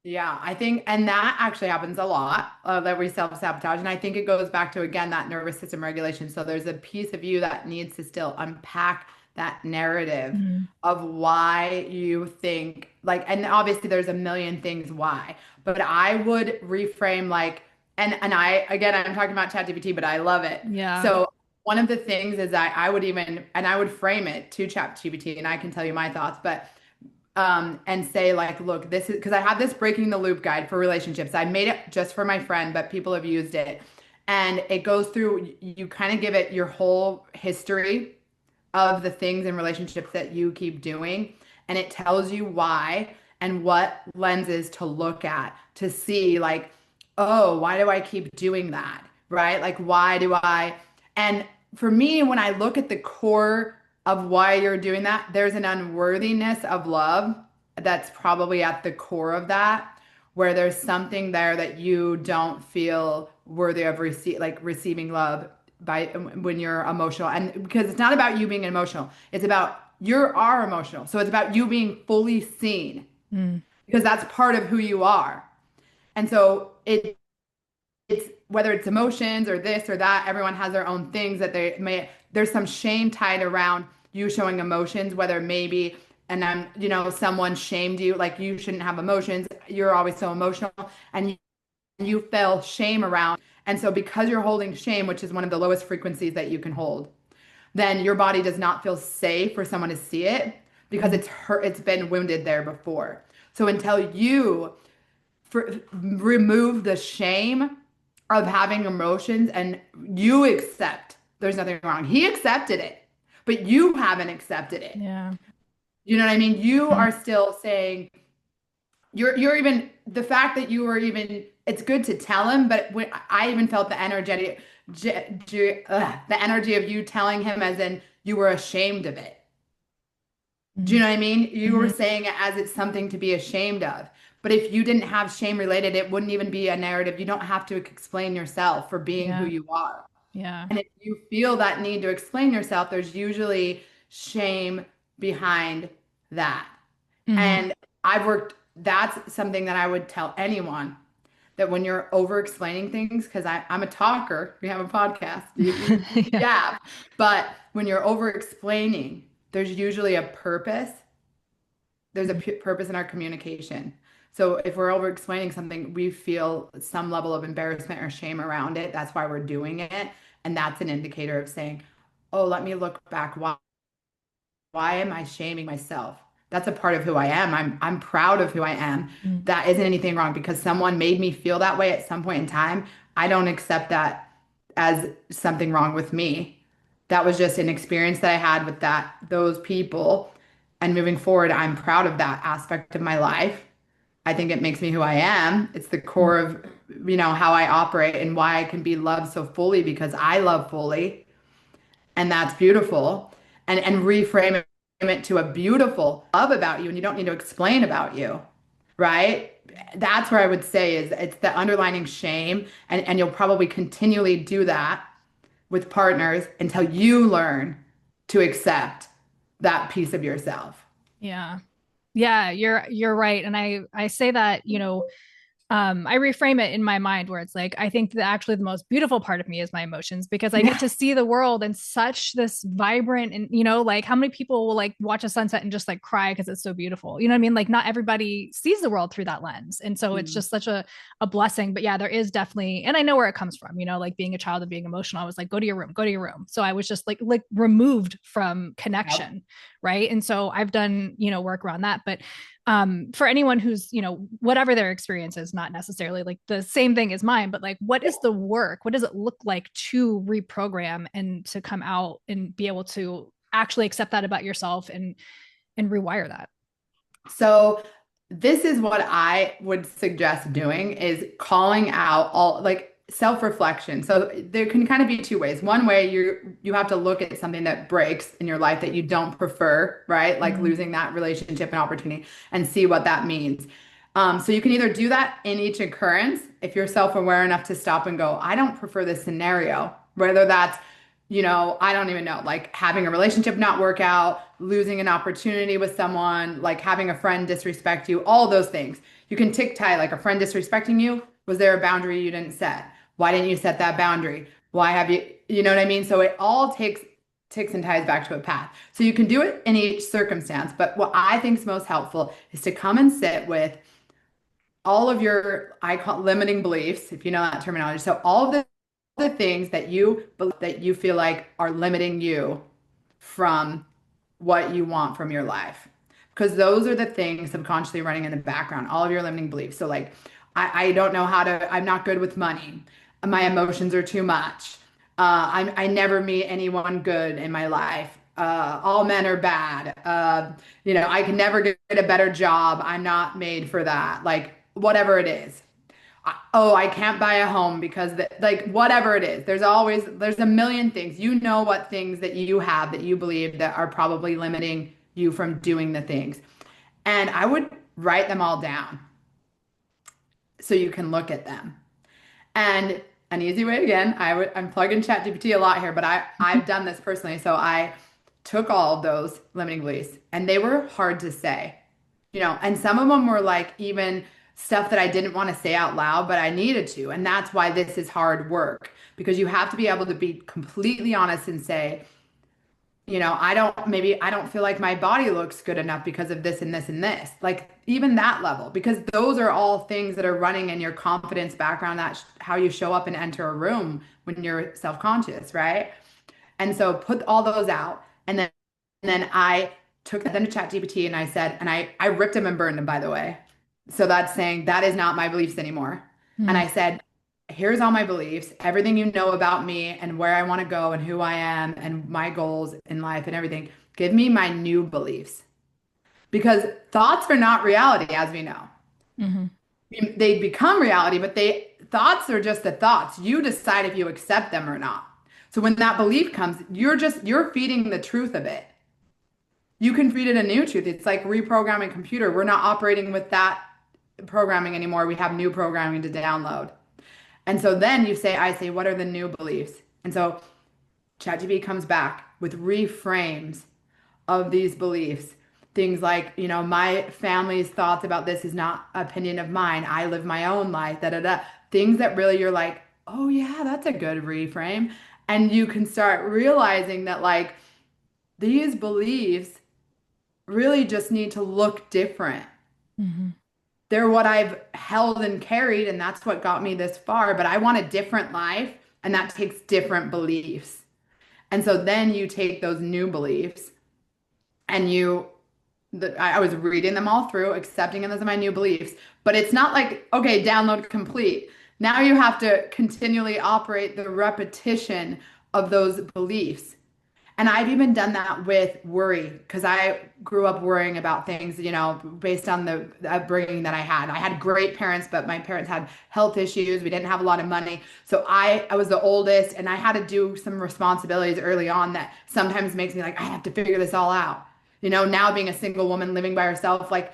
Yeah, I think, and that actually happens a lot that we self-sabotage. And I think it goes back to, again, that nervous system regulation. So there's a piece of you that needs to still unpack that narrative Mhm. of why you think like, and obviously there's a million things why, but I would reframe like, and I, again, I'm talking about ChatGPT, but I love it. Yeah. So one of the things is that I would even, and I would frame it to ChatGPT and I can tell you my thoughts, but and say like, look, this is because I have this breaking the loop guide for relationships. I made it just for my friend, but people have used it. And it goes through, you kind of give it your whole history of the things in relationships that you keep doing. And it tells you why and what lenses to look at to see like, oh, why do I keep doing that? Right? Like, why do I? And for me, when I look at the core of why you're doing that, there's an unworthiness of love that's probably at the core of that, where there's something there that you don't feel worthy of receiving love by when you're emotional. And because it's not about you being emotional, it's about you are emotional. So it's about you being fully seen Mm. because that's part of who you are. And so it's whether it's emotions or this or that, everyone has their own things that they may, there's some shame tied around you showing emotions, whether maybe, and someone shamed you, like you shouldn't have emotions. You're always so emotional and you feel shame around. And so because you're holding shame, which is one of the lowest frequencies that you can hold, then your body does not feel safe for someone to see it because Mm. it's hurt, it's been wounded there before. So until you remove the shame of having emotions and you accept there's nothing wrong. He accepted it, but you haven't accepted it. Yeah. You know what I mean? You Mm. are still saying you're even the fact that you were even it's good to tell him, but when, I even felt the the energy of you telling him as in you were ashamed of it. Do you Mm. know what I mean? You were Mhm. saying it as it's something to be ashamed of. But if you didn't have shame related, it wouldn't even be a narrative. You don't have to explain yourself for being who Yeah. you are. Yeah. And if you feel that need to explain yourself, there's usually shame behind that. Hmm. And that's something that I would tell anyone that when you're over explaining things, because I'm a talker, we have a podcast, you Yeah. yap, but when you're over explaining, there's usually a purpose. There's a purpose in our communication. So if we're over explaining something, we feel some level of embarrassment or shame around it. That's why we're doing it. And that's an indicator of saying, oh, let me look back. Why am I shaming myself? That's a part of who I am. I'm proud of who I am. Mm. That isn't anything wrong because someone made me feel that way at some point in time. I don't accept that as something wrong with me. That was just an experience that I had with those people. And moving forward, I'm proud of that aspect of my life. I think it makes me who I am. It's the Mm. core of, how I operate and why I can be loved so fully because I love fully. And that's beautiful. And reframe it to a beautiful love about you. And you don't need to explain about you, right? That's where I would say is it's the underlining shame. And you'll probably continually do that with partners until you learn to accept that piece of yourself. Yeah. Yeah, you're right. And I say that, I reframe it in my mind where it's like I think that actually the most beautiful part of me is my emotions because I get Yeah. to see the world in such this vibrant and like how many people will like watch a sunset and just like cry because it's so beautiful. You know what I mean? Like not everybody sees the world through that lens. And so it's Mm. just such a blessing. But yeah, there is definitely, and I know where it comes from, like being a child and being emotional. I was like, go to your room, go to your room. So I was just like removed from Yep. connection. Right. And so I've done, work around that. But for anyone who's, whatever their experience is, not necessarily like the same thing as mine, but like, what is the work? What does it look like to reprogram and to come out and be able to actually accept that about yourself and rewire that? So this is what I would suggest doing is calling out all like self-reflection. So there can kind of be two ways. One way you have to look at something that breaks in your life that you don't prefer, right? Like Mm-hmm. losing that relationship and opportunity and see what that means. So you can either do that in each occurrence if you're self-aware enough to stop and go, I don't prefer this scenario, whether that's I don't even know, like having a relationship not work out, losing an opportunity with someone, like having a friend disrespect you, all those things. You can tick tie like a friend disrespecting you. Was there a boundary you didn't set? Why didn't you set that boundary? Why have you know what I mean? So it all ticks and ties back to a path. So you can do it in each circumstance. But what I think is most helpful is to come and sit with all of your, I call it limiting beliefs, if you know that terminology. So all of the things that you feel like are limiting you from what you want from your life. Because those are the things subconsciously running in the background, all of your limiting beliefs. So like, I don't know I'm not good with money. My emotions are too much. I never meet anyone good in my life. All men are bad. I can never get a better job. I'm not made for that. Like whatever it is. Oh, I can't buy a home because like whatever it is. There's a million things. You know what things that you have that you believe that are probably limiting you from doing the things. And I would write them all down so you can look at them. And an easy way again, I'm plugging ChatGPT a lot here, but I've done this personally. So I took all of those limiting beliefs and they were hard to say. And some of them were like even stuff that I didn't want to say out loud, but I needed to. And that's why this is hard work because you have to be able to be completely honest and say, I don't feel like my body looks good enough because of this and this and this. Like even that level, because those are all things that are running in your confidence background. That's how you show up and enter a room when you're self-conscious, right? And so put all those out. And then I took them to ChatGPT and I said, and I ripped them and burned them, by the way. So that's saying that is not my beliefs anymore. And Mm-hmm. I said, here's all my beliefs, everything you know about me and where I want to go and who I am and my goals in life and everything. Give me my new beliefs because thoughts are not reality, as we know. Mm-hmm. They become reality, but thoughts are just the thoughts. You decide if you accept them or not. So when that belief comes, you're feeding the truth of it. You can feed it a new truth. It's like reprogramming a computer. We're not operating with that programming anymore. We have new programming to download. And so then I say, what are the new beliefs? And so ChatGPT comes back with reframes of these beliefs. Things like, my family's thoughts about this is not opinion of mine. I live my own life, da da da. Things that really you're like, oh yeah, that's a good reframe. And you can start realizing that like these beliefs really just need to look different. Mm-hmm. They're what I've held and carried, and that's what got me this far. But I want a different life. And that takes different beliefs. And so then you take those new beliefs and I was reading them all through, accepting them as my new beliefs, but it's not like, okay, download complete. Now you have to continually operate the repetition of those beliefs. And I've even done that with worry because I grew up worrying about things, based on the upbringing that I had. I had great parents, but my parents had health issues. We didn't have a lot of money. So I was the oldest and I had to do some responsibilities early on that sometimes makes me like, I have to figure this all out. Now being a single woman living by herself, like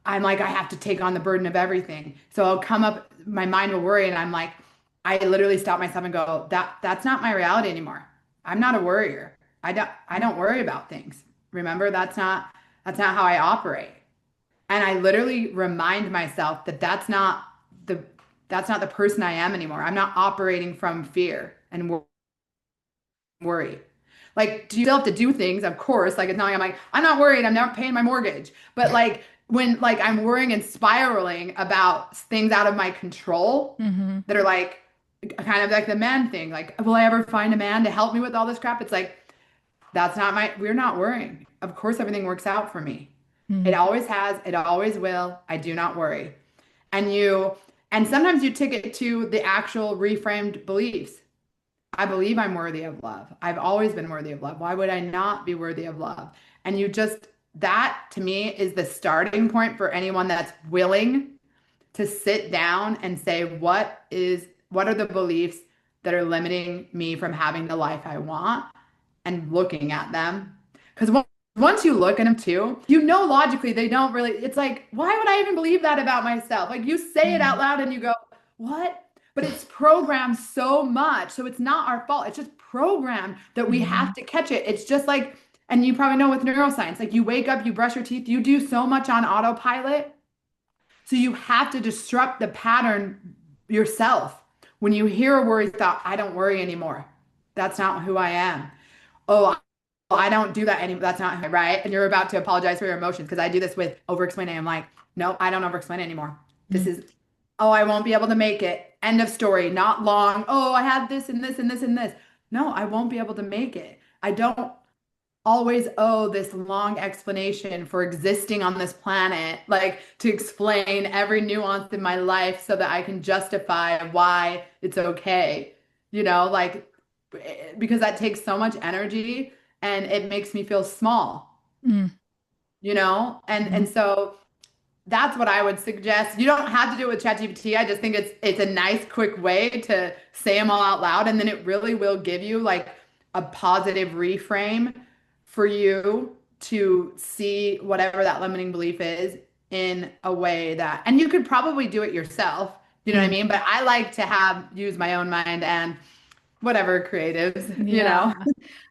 I'm like, I have to take on the burden of everything. So I'll come up, my mind will worry, and I'm like, I literally stop myself and go, that's not my reality anymore. I'm not a worrier. I don't worry about things. Remember, that's not how I operate. And I literally remind myself that the that's not the person I am anymore. I'm not operating from fear and worry. Like, do you still have to do things? Of course. Like, it's not like I'm like, I'm not worried, I'm not paying my mortgage. But like when like I'm worrying and spiraling about things out of my control Hmm. that are like kind of like the man thing, like, will I ever find a man to help me with all this crap? It's like, we're not worrying. Of course, everything works out for me. It always has, it always will. I do not worry. And and sometimes you take it to the actual reframed beliefs. I believe I'm worthy of love. I've always been worthy of love. Why would I not be worthy of love? And that to me is the starting point for anyone that's willing to sit down and say, what are the beliefs that are limiting me from having the life I want? And looking at them. Because once you look at them too, logically they don't really, it's like, why would I even believe that about myself? Like you say it out Hmm. loud and you go, what? But it's programmed so much. So it's not our fault. It's just programmed that we Hmm. have to catch it. It's just like, and you probably know with neuroscience, like you wake up, you brush your teeth, you do so much on autopilot. So you have to disrupt the pattern yourself. When you hear a worry thought, I don't worry anymore. That's not who I am. Oh, I don't do that anymore. That's not right. And you're about to apologize for your emotions because I do this with over explaining. I'm like, no, I don't over explain anymore. This is, oh, I won't be able to make it. End of story. Not long. Oh, I had this and this and this and this. No, I won't be able to make it. I don't always owe this long explanation for existing on this planet, like to explain every nuance in my life so that I can justify why it's okay. Like because that takes so much energy and it makes me feel small, Hmm. And so that's what I would suggest. You don't have to do it with ChatGPT. I just think it's a nice, quick way to say them all out loud, and then it really will give you like a positive reframe for you to see whatever that limiting belief is in a way that, and you could probably do it yourself. You know what I Hmm. mean? But I like to use my own mind and whatever creatives. Yeah.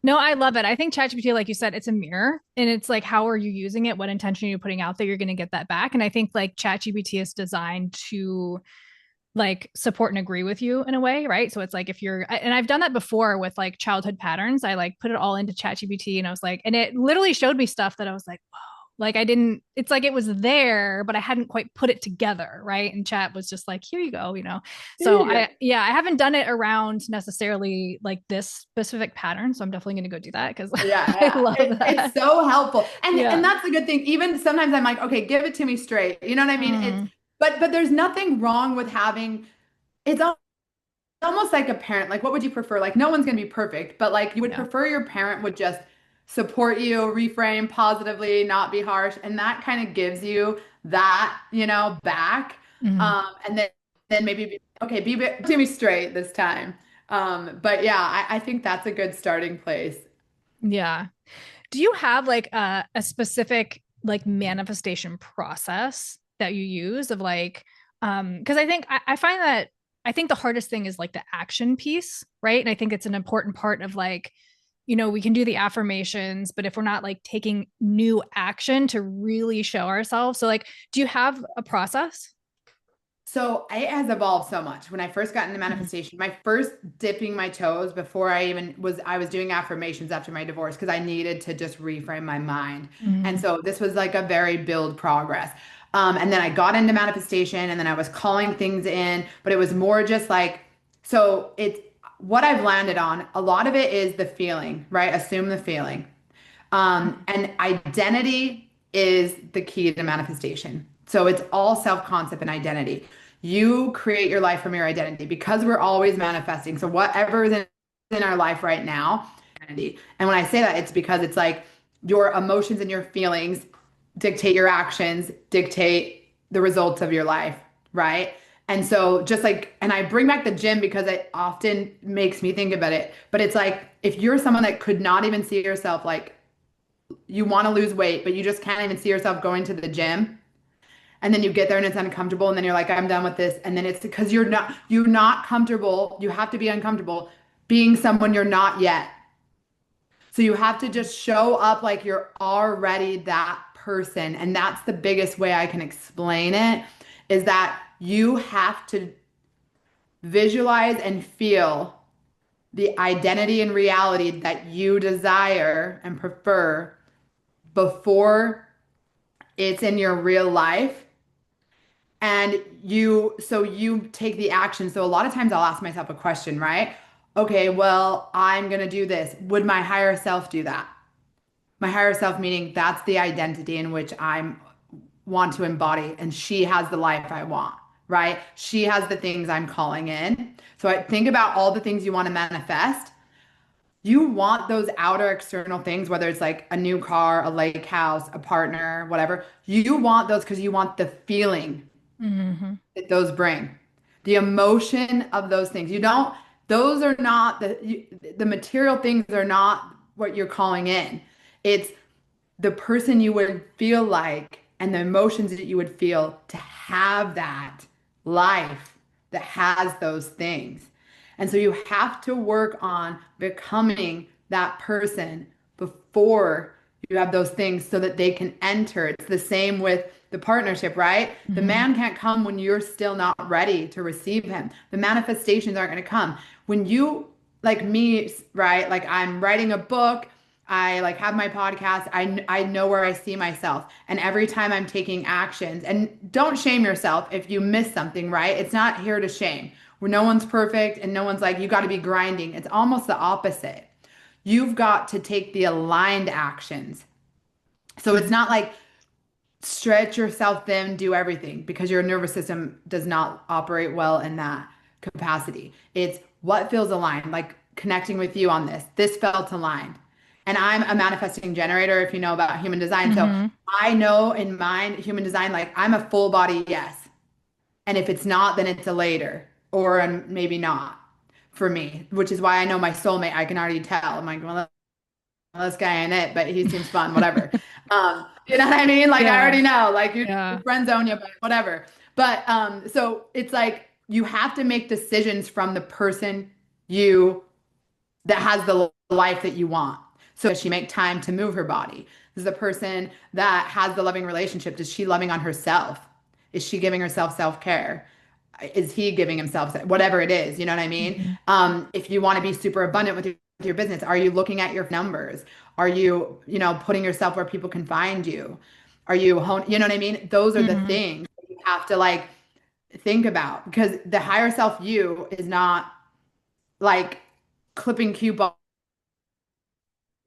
No, I love it. I think ChatGPT, like you said, it's a mirror and it's like, how are you using it? What intention are you putting out there? You're going to get that back. And I think like ChatGPT is designed to like support and agree with you in a way, right? So it's like if you're, and I've done that before with like childhood patterns. I like put it all into ChatGPT and I was like, and it literally showed me stuff that I was like, whoa, like I didn't, it's like it was there, but I hadn't quite put it together, right? And chat was just like, here you go. So Yeah. yeah, I haven't done it around necessarily like this specific pattern. So I'm definitely going to go do that because Yeah, I yeah. love It's that. so helpful. And Yeah. that's the good thing. Even sometimes I'm like, okay, give it to me straight. You know what I mean? It's Mm, but there's nothing wrong with having it's almost like a parent. Like what would you prefer? Like no one's gonna be perfect, but like you would yeah. prefer your parent would just support you, reframe positively, not be harsh, and that kind of gives you that, back. Mhm. And then maybe okay, to me straight this time. But yeah, I think that's a good starting place. Yeah. Do you have like a specific like manifestation process that you use of like because I think I find that I think the hardest thing is like the action piece, right? And I think it's an important part of like, we can do the affirmations, but if we're not like taking new action to really show ourselves. So like, do you have a process? So it has evolved so much. When I first got into Mhm. manifestation, my first dipping my toes before I was doing affirmations after my divorce because I needed to just reframe my mind. And Mhm. so this was like a very build progress. And then I got into manifestation and then I was calling things in, but it was more just like, so it's what I've landed on, a lot of it is the feeling, right? Assume the feeling. And identity is the key to manifestation. So it's all self-concept and identity. You create your life from your identity because we're always manifesting. So whatever is in our life right now, identity. And when I say that, it's because it's like your emotions and your feelings dictate your actions, dictate the results of your life, right? And so just like, and I bring back the gym because it often makes me think about it, but it's like if you're someone that could not even see yourself like you want to lose weight, but you just can't even see yourself going to the gym. And then you get there and it's uncomfortable. And then you're like, I'm done with this. And then it's because you're not comfortable. You have to be uncomfortable being someone you're not yet. So you have to just show up like you're already that person. And that's the biggest way I can explain it is that you have to visualize and feel the identity and reality that you desire and prefer before it's in your real life and you take the action. So a lot of times I'll ask myself a question, right? Okay, well, I'm going to do this. Would my higher self do that? My higher self meaning that's the identity in which I want to embody and she has the life I want, right? She has the things I'm calling in. So I think about all the things you want to manifest. You want those outer external things, whether it's like a new car, a lake house, a partner, whatever. You want those because you want the feeling Mm-hmm. that those bring, the emotion of those things. You don't, those are not the material things are not what you're calling in. It's the person you would feel like and the emotions that you would feel to have that life that has those things. And so you have to work on becoming that person before you have those things so that they can enter. It's the same with the partnership, right? The Mm-hmm. man can't come when you're still not ready to receive him. The manifestations aren't going to come. When you, like me, right? Like I'm writing a book. I like have my podcast. I know where I see myself. And every time I'm taking actions, and don't shame yourself if you miss something, right? It's not here to shame. Where no one's perfect and no one's like, you got to be grinding. It's almost the opposite. You've got to take the aligned actions. So it's not like stretch yourself thin, do everything because your nervous system does not operate well in that capacity. It's what feels aligned, like connecting with you on this. This felt aligned. And I'm a manifesting generator, if you know about human design. So Mm-hmm. I know in mind, human design, like I'm a full body yes. And if it's not, then it's a later or maybe not for me, which is why I know my soulmate. I can already tell. I'm like, well, this guy ain't it, but he seems fun, whatever. You know what I mean? Like I Yeah. already know, like you Yeah. friend zone you, but whatever. But so it's like you have to make decisions from the person you that has the life that you want. So does she make time to move her body? Is the person that has the loving relationship, is she loving on herself? Is she giving herself self-care? Is he giving himself whatever it is, you know what I mean? Mm-hmm. If you want to be super abundant with your business, are you looking at your numbers? Are you, putting yourself where people can find you? Are you you know what I mean? Those are the Mm-hmm. things that you have to like think about because the higher self you is not like clipping coupons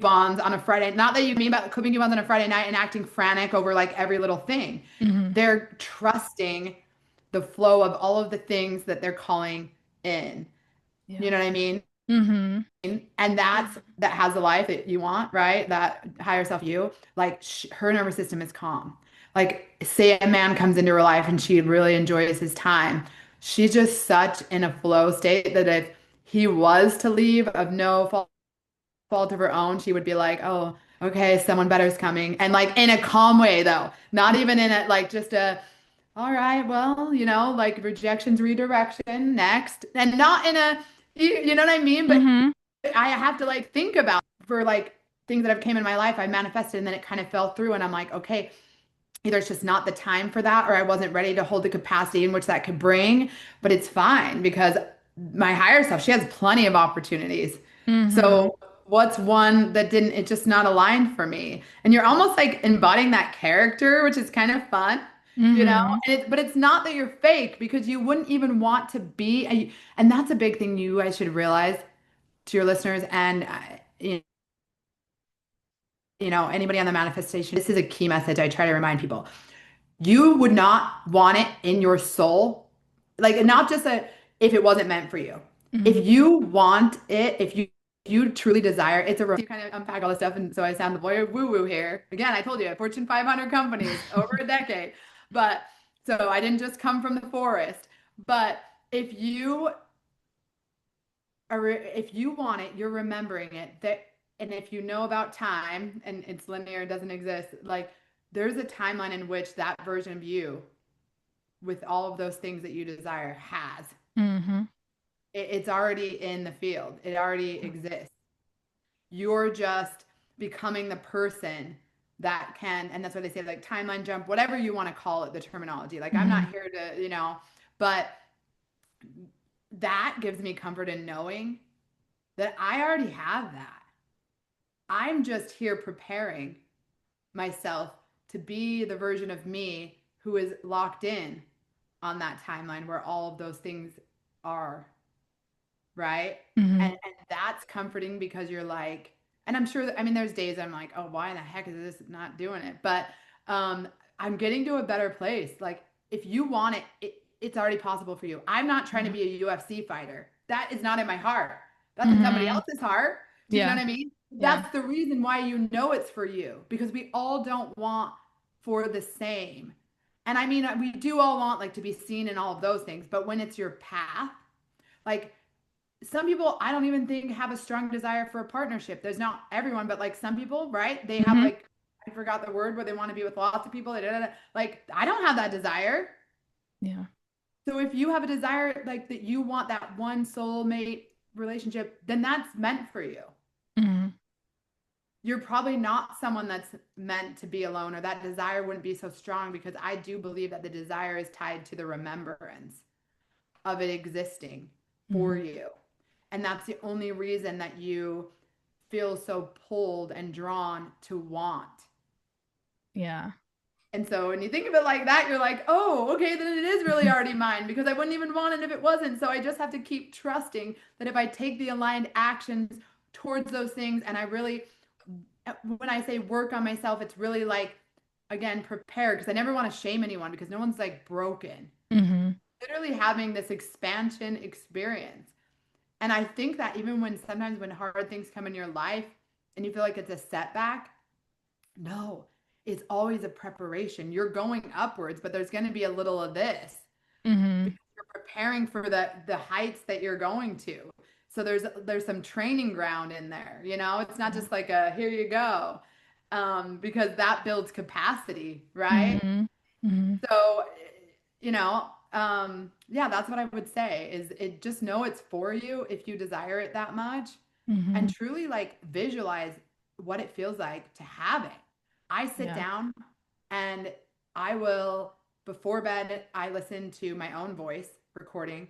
on a Friday. Not that you mean about clipping coupons on a Friday night and acting frantic over like every little thing. Mm-hmm. They're trusting the flow of all of the things that they're calling in. You Yeah. know what I mean? Mm-hmm. And that has the life that you want, right? That higher self you, like her nervous system is calm. Like say a man comes into her life and she really enjoys his time. She's just such in a flow state that if he was to leave of no fault of her own, she would be like, oh, okay, someone better is coming. And like in a calm way though, not even in a like just a, all right, well, like rejections, redirection, next. And not in a, you know what I mean? But Mm-hmm. I have to like think about for like things that have came in my life, I manifested and then it kind of fell through. And I'm like, okay, either it's just not the time for that, or I wasn't ready to hold the capacity in which that could bring, but it's fine because my higher self, she has plenty of opportunities. Mm-hmm. So what's one that didn't, it's just not aligned for me. And you're almost like embodying that character, which is kind of fun. you know? Mm-hmm. But it's not that you're fake because you wouldn't even want to be. And that's a big thing you guys should realize to your listeners and, anybody on the manifestation. This is a key message I try to remind people. You would not want it in your soul, like not just if it wasn't meant for you. Mm-hmm. If you want it, if you truly desire, it's a you kind of unpack all this stuff, and so I sound the lawyer woo woo here. Again, I told you, Fortune 500 companies over a decade, but so I didn't just come from the forest. But if you if you want it, you're remembering it. And if you know about time and it's linear, it doesn't exist, like there's a timeline in which that version of you with all of those things that you desire has. Mm-hmm. It's already in the field. It already exists. You're just becoming the person that can, and that's why they say like timeline jump, whatever you want to call it, the terminology. Like I'm Mm-hmm. not here to, but that gives me comfort in knowing that I already have that. I'm just here preparing myself to be the version of me who is locked in on that timeline where all of those things are, right? Mm-hmm. And that's comforting because you're like, and I'm sure that, I mean, there's days I'm like, oh, why in the heck is this not doing it? But I'm getting to a better place. Like if you want it's already possible for you. I'm not trying to Yeah. be a UFC fighter. That is not in my heart. That's in somebody Mm-hmm. else's heart. Do you know Yeah. what I mean? Yeah. That's the reason why you know it's for you, because we all don't want for the same. And I mean, we do all want like to be seen in all of those things, but when it's your path, like some people I don't even think have a strong desire for a partnership. There's not everyone, but like some people, right? They have Mm-hmm. like I forgot the word where they want to be with lots of people. Like I don't have that desire. Yeah. So if you have a desire like that you want that one soulmate relationship, then that's meant for you. Mm-hmm. You're probably not someone that's meant to be alone, or that desire wouldn't be so strong, because I do believe that the desire is tied to the remembrance of it existing for Mm-hmm. you. And that's the only reason that you feel so pulled and drawn to want. Yeah. And so when you think of it like that, you're like, oh, okay, then it is really already mine, because I wouldn't even want it if it wasn't. So I just have to keep trusting that if I take the aligned actions towards those things, and I really, when I say work on myself, it's really like, again, prepare, because I never want to shame anyone because no one's like broken. Mm-hmm. Literally having this expansion experience. And I think that even when sometimes when hard things come in your life and you feel like it's a setback, no, it's always a preparation. You're going upwards, but there's going to be a little of this Mm-hmm. because you're preparing for the heights that you're going to. So there's some training ground in there, It's not just like a here you go. Because that builds capacity, right? Mm-hmm. Mm-hmm. So, yeah, that's what I would say is it just know it's for you if you desire it that much, Mm-hmm. and truly like visualize what it feels like to have it. I sit Yeah. down and I will, before bed, I listen to my own voice recording,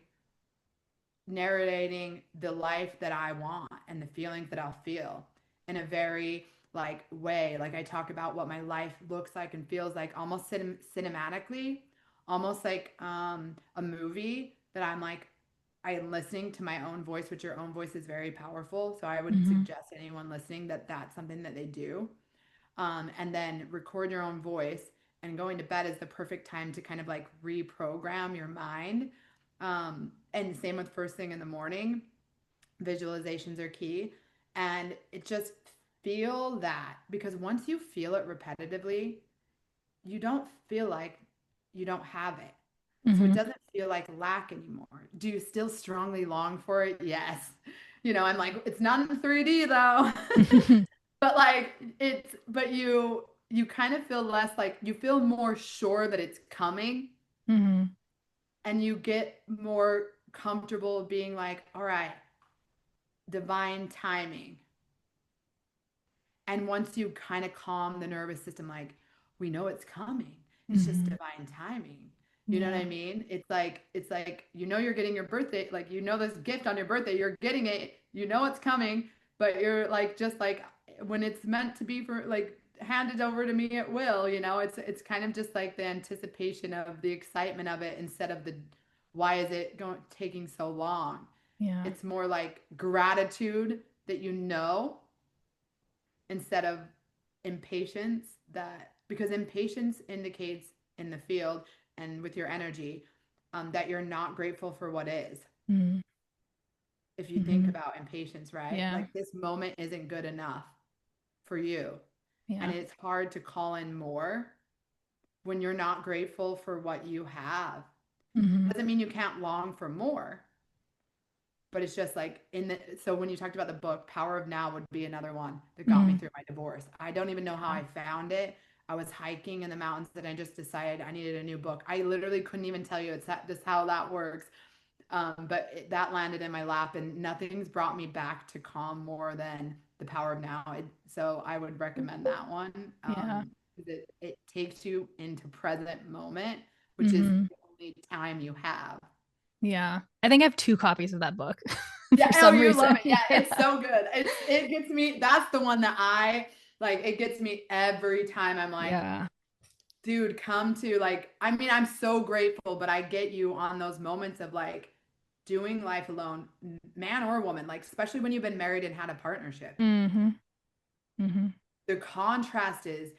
narrating the life that I want and the feelings that I'll feel in a very like way. Like I talk about what my life looks like and feels like almost cinematically, almost like a movie that I'm listening to my own voice, which your own voice is very powerful. So I would Mm-hmm. suggest anyone listening that that's something that they do. And then record your own voice, and going to bed is the perfect time to kind of like reprogram your mind. And same with first thing in the morning, visualizations are key. And it just feel that, because once you feel it repetitively, you don't feel like you don't have it. So it Mm-hmm. doesn't feel like lack anymore. Do you still strongly long for it? Yes. I'm like, it's not in 3D though. But like but you kind of feel less, like you feel more sure that it's coming, Mm-hmm. and you get more comfortable being like, all right, divine timing. And once you kind of calm the nervous system, like we know it's coming. It's just Mm-hmm. divine timing. You know what Yeah. I mean? It's like you're getting your birthday, like this gift on your birthday, you're getting it, it's coming, but you're like just like when it's meant to be for like hand it over to me at will, you know. It's kind of just like the anticipation of the excitement of it instead of the why is it going taking so long. Yeah. It's more like gratitude that you know instead of impatience, that because impatience indicates in the field and with your energy, that you're not grateful for what is. Mm. If you think Hmm. about impatience, right? Yeah. Like this moment isn't good enough for you. And Yeah. it's hard to call in more when you're not grateful for what you have. Hmm. Doesn't mean you can't long for more, but it's just like in the so when you talked about the book, Power of Now would be another one that got me Mm. through my divorce. I don't even know how Yeah. I found it. I was hiking in the mountains and I just decided I needed a new book. I literally couldn't even tell you it's that, just how that works. That landed in my lap, and nothing's brought me back to calm more than The Power of Now. So I would recommend that one. Yeah. 'Cause it takes you into present moment, which is Hmm. the only time you have. Yeah. I think I have two copies of that book Yeah, for oh, some you love reason. it. Yeah, Yeah. it's so good. It gets me. That's the one that I like. It gets me every time. I'm like, Yeah. dude, come to like. I mean, I'm so grateful, but I get you on those moments of like doing life alone, man or woman. Like, especially when you've been married and had a partnership. Hmm. Hmm. The contrast is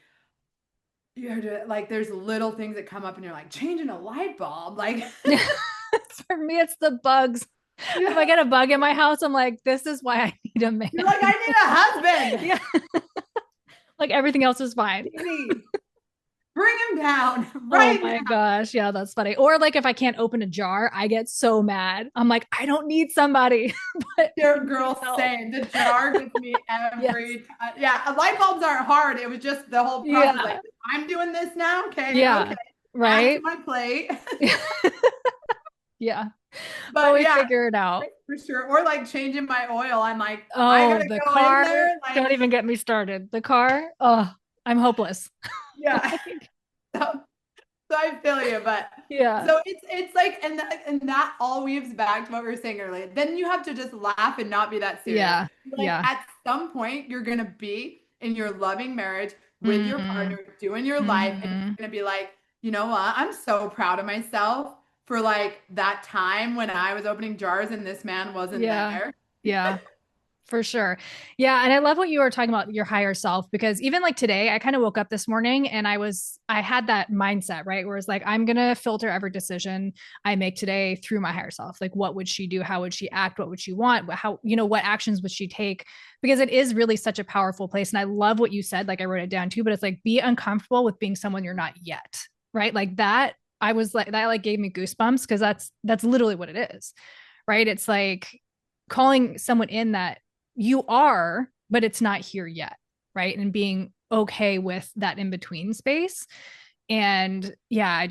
like there's little things that come up, and you're like changing a light bulb, like. For me, it's the bugs. If I Yeah, get a bug in my house, I'm like, this is why I need a man. you're like, I need a husband. Yeah. Like everything else is fine. Please bring him down Oh right my now. gosh. Yeah, that's funny. Or like if I can't open a jar, I get so mad. I'm like, I don't need somebody, but I Dear need girl, help. same. The jar gets me Yes. every time. Yeah, light bulbs aren't hard. It was just the whole process. Like, Yeah. I'm doing this now. Okay, okay. Yeah. Add to Right. my plate. Yeah. But But we yeah, figure it out. for sure. Or like changing my oil. I'm like, I Oh, gotta the go in car. there. Like, Don't even get me started. The car. Oh, I'm hopeless. yeah. Like, So, so I feel you, but yeah. so it's like, and that all weaves back to what we were saying earlier. Then you have to just laugh and not be that serious. Yeah. Like Yeah. at some point, you're gonna be in your loving marriage with your Mm-hmm. partner, doing your life, and Mm-hmm. you're gonna be like, you know what? I'm so proud of myself for like that time when I was opening jars and this man wasn't Yeah. there. Yeah. For sure. Yeah. And I love what you were talking about your higher self because even like today, I kind of woke up this morning and I had that mindset, right? Where it's like, I'm going to filter every decision I make today through my higher self. Like, what would she do? How would she act? What would she want? How, what actions would she take? Because it is really such a powerful place. And I love what you said. Like, I wrote it down too, but it's like, be uncomfortable with being someone you're not yet, right? Like that. I was like, that like gave me goosebumps because that's literally what it is, right? It's like calling someone in that you are, but it's not here yet, right? And being okay with that in between space. And yeah,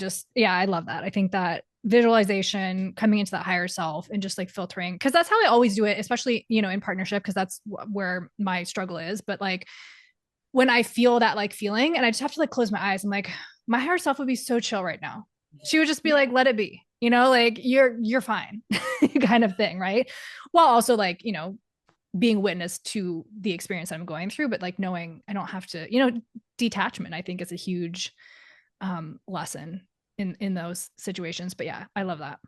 I love that. I think that visualization, coming into that higher self and just like filtering, because that's how I always do it, especially, in partnership, because that's where my struggle is. But like when I feel that like feeling and I just have to like close my eyes, I'm like, my higher self would be so chill right now. She would just be like, let it be, like you're fine, kind of thing, right? While also like, being witness to the experience I'm going through, but like knowing I don't have to, detachment, I think is a huge lesson in those situations. But yeah, I love that.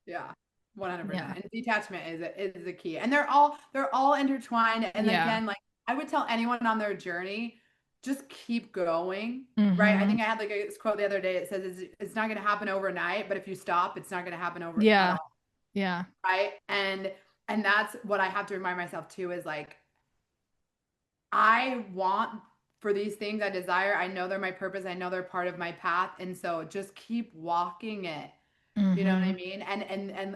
Yeah, Yeah. 100%. And detachment is the key. And they're all intertwined. And Yeah. again, like I would tell anyone on their journey, just keep going. Right. I Mm-hmm. think I had like this quote the other day. It says it's not going to happen overnight, but if you stop, it's not going to happen over at Yeah. all. Yeah. Right. And that's what I have to remind myself too, is like I want for these things I desire. I know they're my purpose. I know they're part of my path. And so just keep walking it. You know what I Mm-hmm. mean?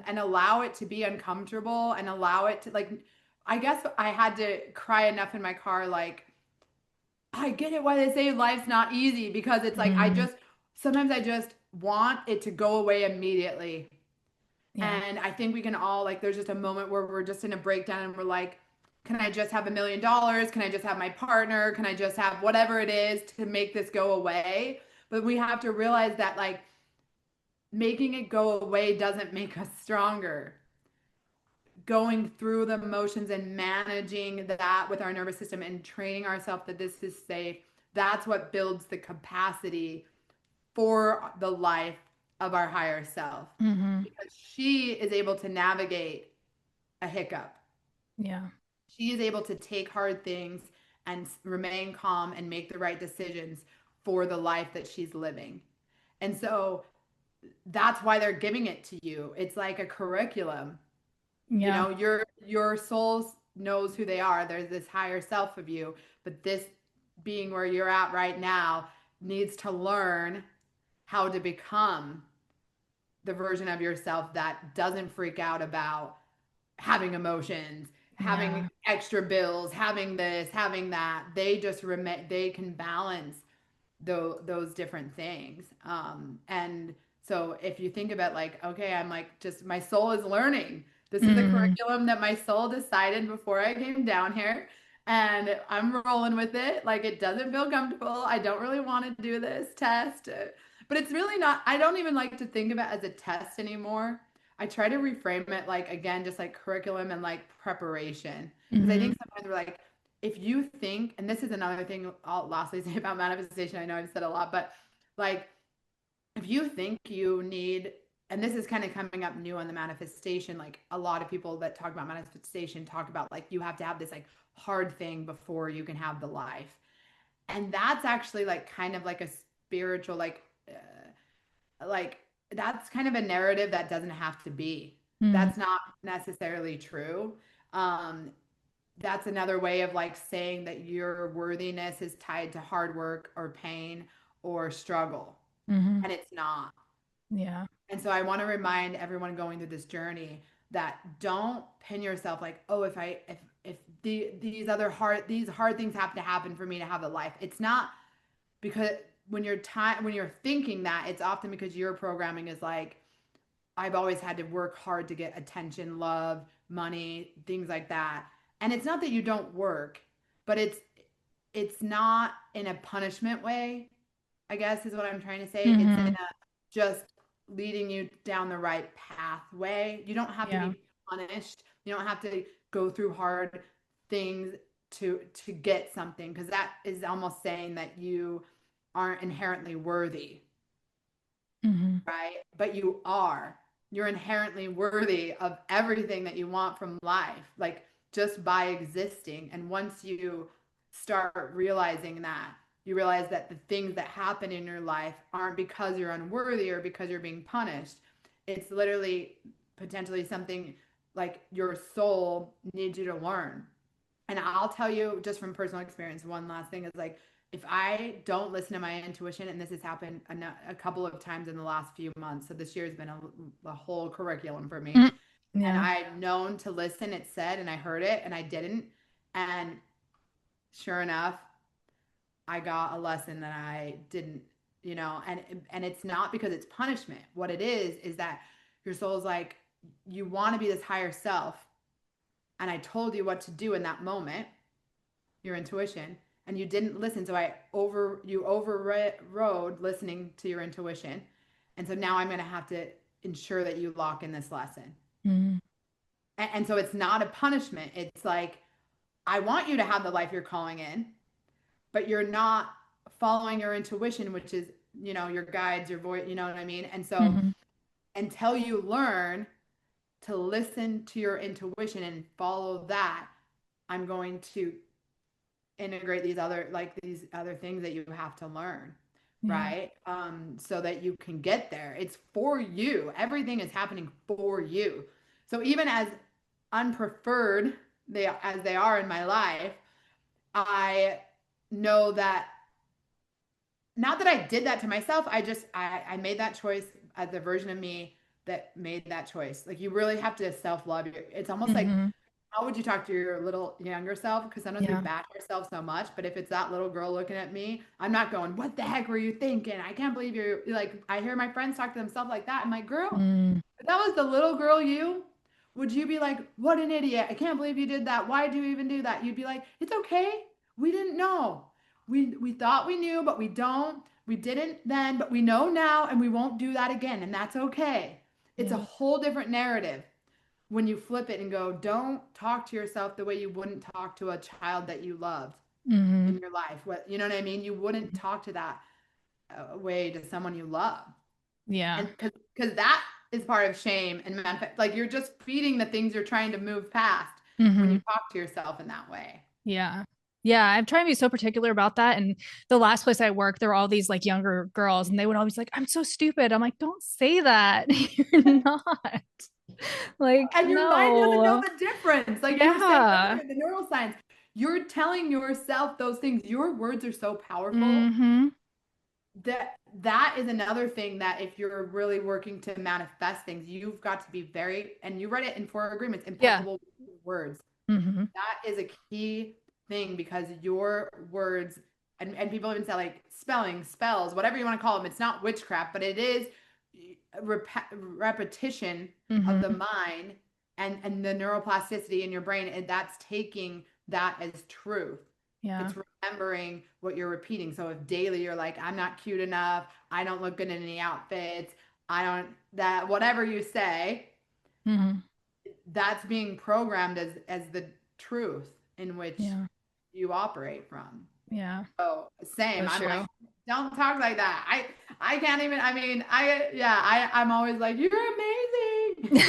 And allow it to be uncomfortable and allow it to like I guess I had to cry enough in my car like I get it why they say life's not easy because it's like Mm-hmm. sometimes I just want it to go away immediately. Yeah. And I think we can all like there's just a moment where we're just in a breakdown and we're like, can I just have $1 million? Can I just have my partner? Can I just have whatever it is to make this go away? But we have to realize that like making it go away doesn't make us stronger. Going through the motions and managing that with our nervous system and training ourselves that this is safe, that's what builds the capacity for the life of our higher self, Mm-hmm. because she is able to navigate a hiccup. Yeah. She is able to take hard things and remain calm and make the right decisions for the life that she's living. And so that's why they're giving it to you. It's like a curriculum. You Yeah. know, your soul knows who they are. There's this higher self of you, but this being where you're at right now needs to learn how to become the version of yourself that doesn't freak out about having emotions, having Yeah. extra bills, having this, having that. They just they can balance those different things. And so if you think about like, okay, I'm like, just my soul is learning. This is a Mm-hmm. curriculum that my soul decided before I came down here. And I'm rolling with it. Like, it doesn't feel comfortable. I don't really want to do this test. But it's really not, I don't even like to think of it as a test anymore. I try to reframe it like, again, just like curriculum and like preparation. Because I Mm-hmm. think sometimes we're like, if you think, and this is another thing I'll lastly say about manifestation, I know I've said a lot, but like if you think you need, and this is kind of coming up new on the manifestation, like a lot of people that talk about manifestation talk about like you have to have this like hard thing before you can have the life. And that's actually like kind of like a spiritual, like that's kind of a narrative that doesn't have to be. Mm-hmm. That's not necessarily true. Um, that's another way of like saying that your worthiness is tied to hard work or pain or struggle, Mm-hmm. and it's not. Yeah. And so I want to remind everyone going through this journey that don't pin yourself like, oh, if these hard things have to happen for me to have a life. It's not, because when you're thinking that, it's often because your programming is like, I've always had to work hard to get attention, love, money, things like that. And it's not that you don't work, but it's not in a punishment way, I guess is what I'm trying to say. It's in Mm-hmm. a just leading you down the right pathway. You don't have to Yeah. be punished. You don't have to go through hard things to get something, because that is almost saying that you aren't inherently worthy, Mm-hmm. right? But you are. You're inherently worthy of everything that you want from life, like just by existing. And once you start realizing that, you realize that the things that happen in your life aren't because you're unworthy or because you're being punished. It's literally potentially something like your soul needs you to learn. And I'll tell you just from personal experience, one last thing is like, if I don't listen to my intuition, and this has happened a couple of times in the last few months, so this year has been a whole curriculum for me. Mm. And Yeah. I've known to listen, it said, and I heard it, and I didn't. And sure enough, I got a lesson that I didn't, and it's not because it's punishment. What it is that your soul's like, you want to be this higher self, and I told you what to do in that moment, your intuition, and you didn't listen. So you overrode listening to your intuition. And so now I'm going to have to ensure that you lock in this lesson. Mm-hmm. And so it's not a punishment. It's like, I want you to have the life you're calling in, but you're not following your intuition, which is, your guides, your voice, you know what I mean? And so Mm-hmm. until you learn to listen to your intuition and follow that, I'm going to integrate these other things that you have to learn, Yeah. right? So that you can get there. It's for you. Everything is happening for you. So even as unpreferred as they are in my life, I know that, not that I did that to myself, I made that choice as the version of me that made that choice. Like, you really have to self-love. It's almost like, Mm-hmm. how would you talk to your little younger self? Because sometimes we Yeah. bash ourselves so much, but if it's that little girl looking at me, I'm not going, "What the heck were you thinking? I can't believe you're like." I hear my friends talk to themselves like that. I'm like, "Girl, Mm. if that was the little girl you, would you be like, 'What an idiot. I can't believe you did that. Why did you even do that?'" You'd be like, "It's okay. We didn't know. We thought we knew, but we don't. We didn't then, but we know now, and we won't do that again, and that's okay." It's a Yeah. whole different narrative when you flip it and go, don't talk to yourself the way you wouldn't talk to a child that you loved. Hmm. in your life. What, you know what I mean? You wouldn't talk to that way to someone you love. Yeah. And because that is part of shame and like you're just feeding the things you're trying to move past when Hmm. you talk to yourself in that way. Yeah. Yeah, I'm trying to be so particular about that. And the last place I worked, there were all these like younger girls, and they would always like, I'm so stupid. I'm like, don't say that. You're not. Like, And your mind doesn't know no. the difference. Like you were saying Yeah. earlier, the neuroscience, you're telling yourself those things. Your words are so powerful Hmm. that that is another thing that if you're really working to manifest things, you've got to be very, and you read it in Four Agreements, Yeah. impeccable words. Hmm. That is a key thing because your words, and people even say like spelling, spells, whatever you want to call them, it's not witchcraft, but it is repetition of the Hmm. mind and the neuroplasticity in your brain, and that's taking that as truth. Yeah. It's remembering what you're repeating. So if daily you're like, I'm not cute enough, I don't look good in any outfits, I don't, that whatever you say, Hmm. that's being programmed as the truth in which Yeah. you operate from. Yeah. So same. So I'm like, true. don't talk like that. I can't even, I mean, I'm always like, you're amazing.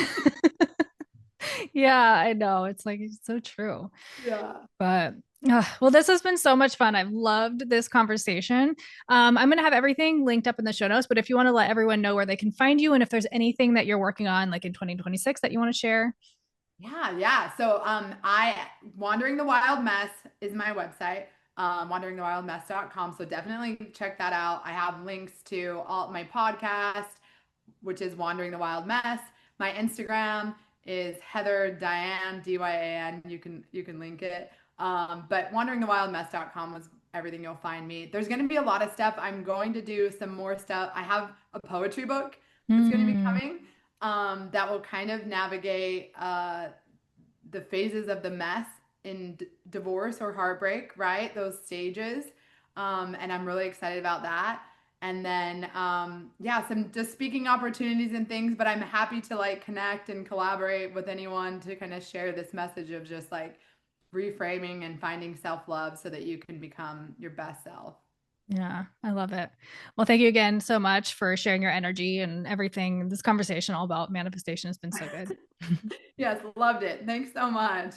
Yeah, I know. It's like it's so true. Yeah. But well, this has been so much fun. I've loved this conversation. I'm going to have everything linked up in the show notes, but if you want to let everyone know where they can find you and if there's anything that you're working on like in 2026 that you want to share. Yeah. So I Wandering the Wild Mess is my website. Wanderingthewildmess.com. So definitely check that out. I have links to all my podcast, which is Wandering the Wild Mess. My Instagram is Heather Diane Dyan. You can link it. But wanderingthewildmess.com was everything you'll find me. There's going to be a lot of stuff. I'm going to do some more stuff. I have a poetry book that's going to be Mm, coming that will kind of navigate the phases of the mess in divorce or heartbreak, right? Those stages. And I'm really excited about that. And then, yeah, some just speaking opportunities and things, but I'm happy to like connect and collaborate with anyone to kind of share this message of just like reframing and finding self love so that you can become your best self. yeah, I love it. Well, thank you again so much for sharing your energy and everything. This conversation all about manifestation has been so good. Yes, loved it. Thanks so much.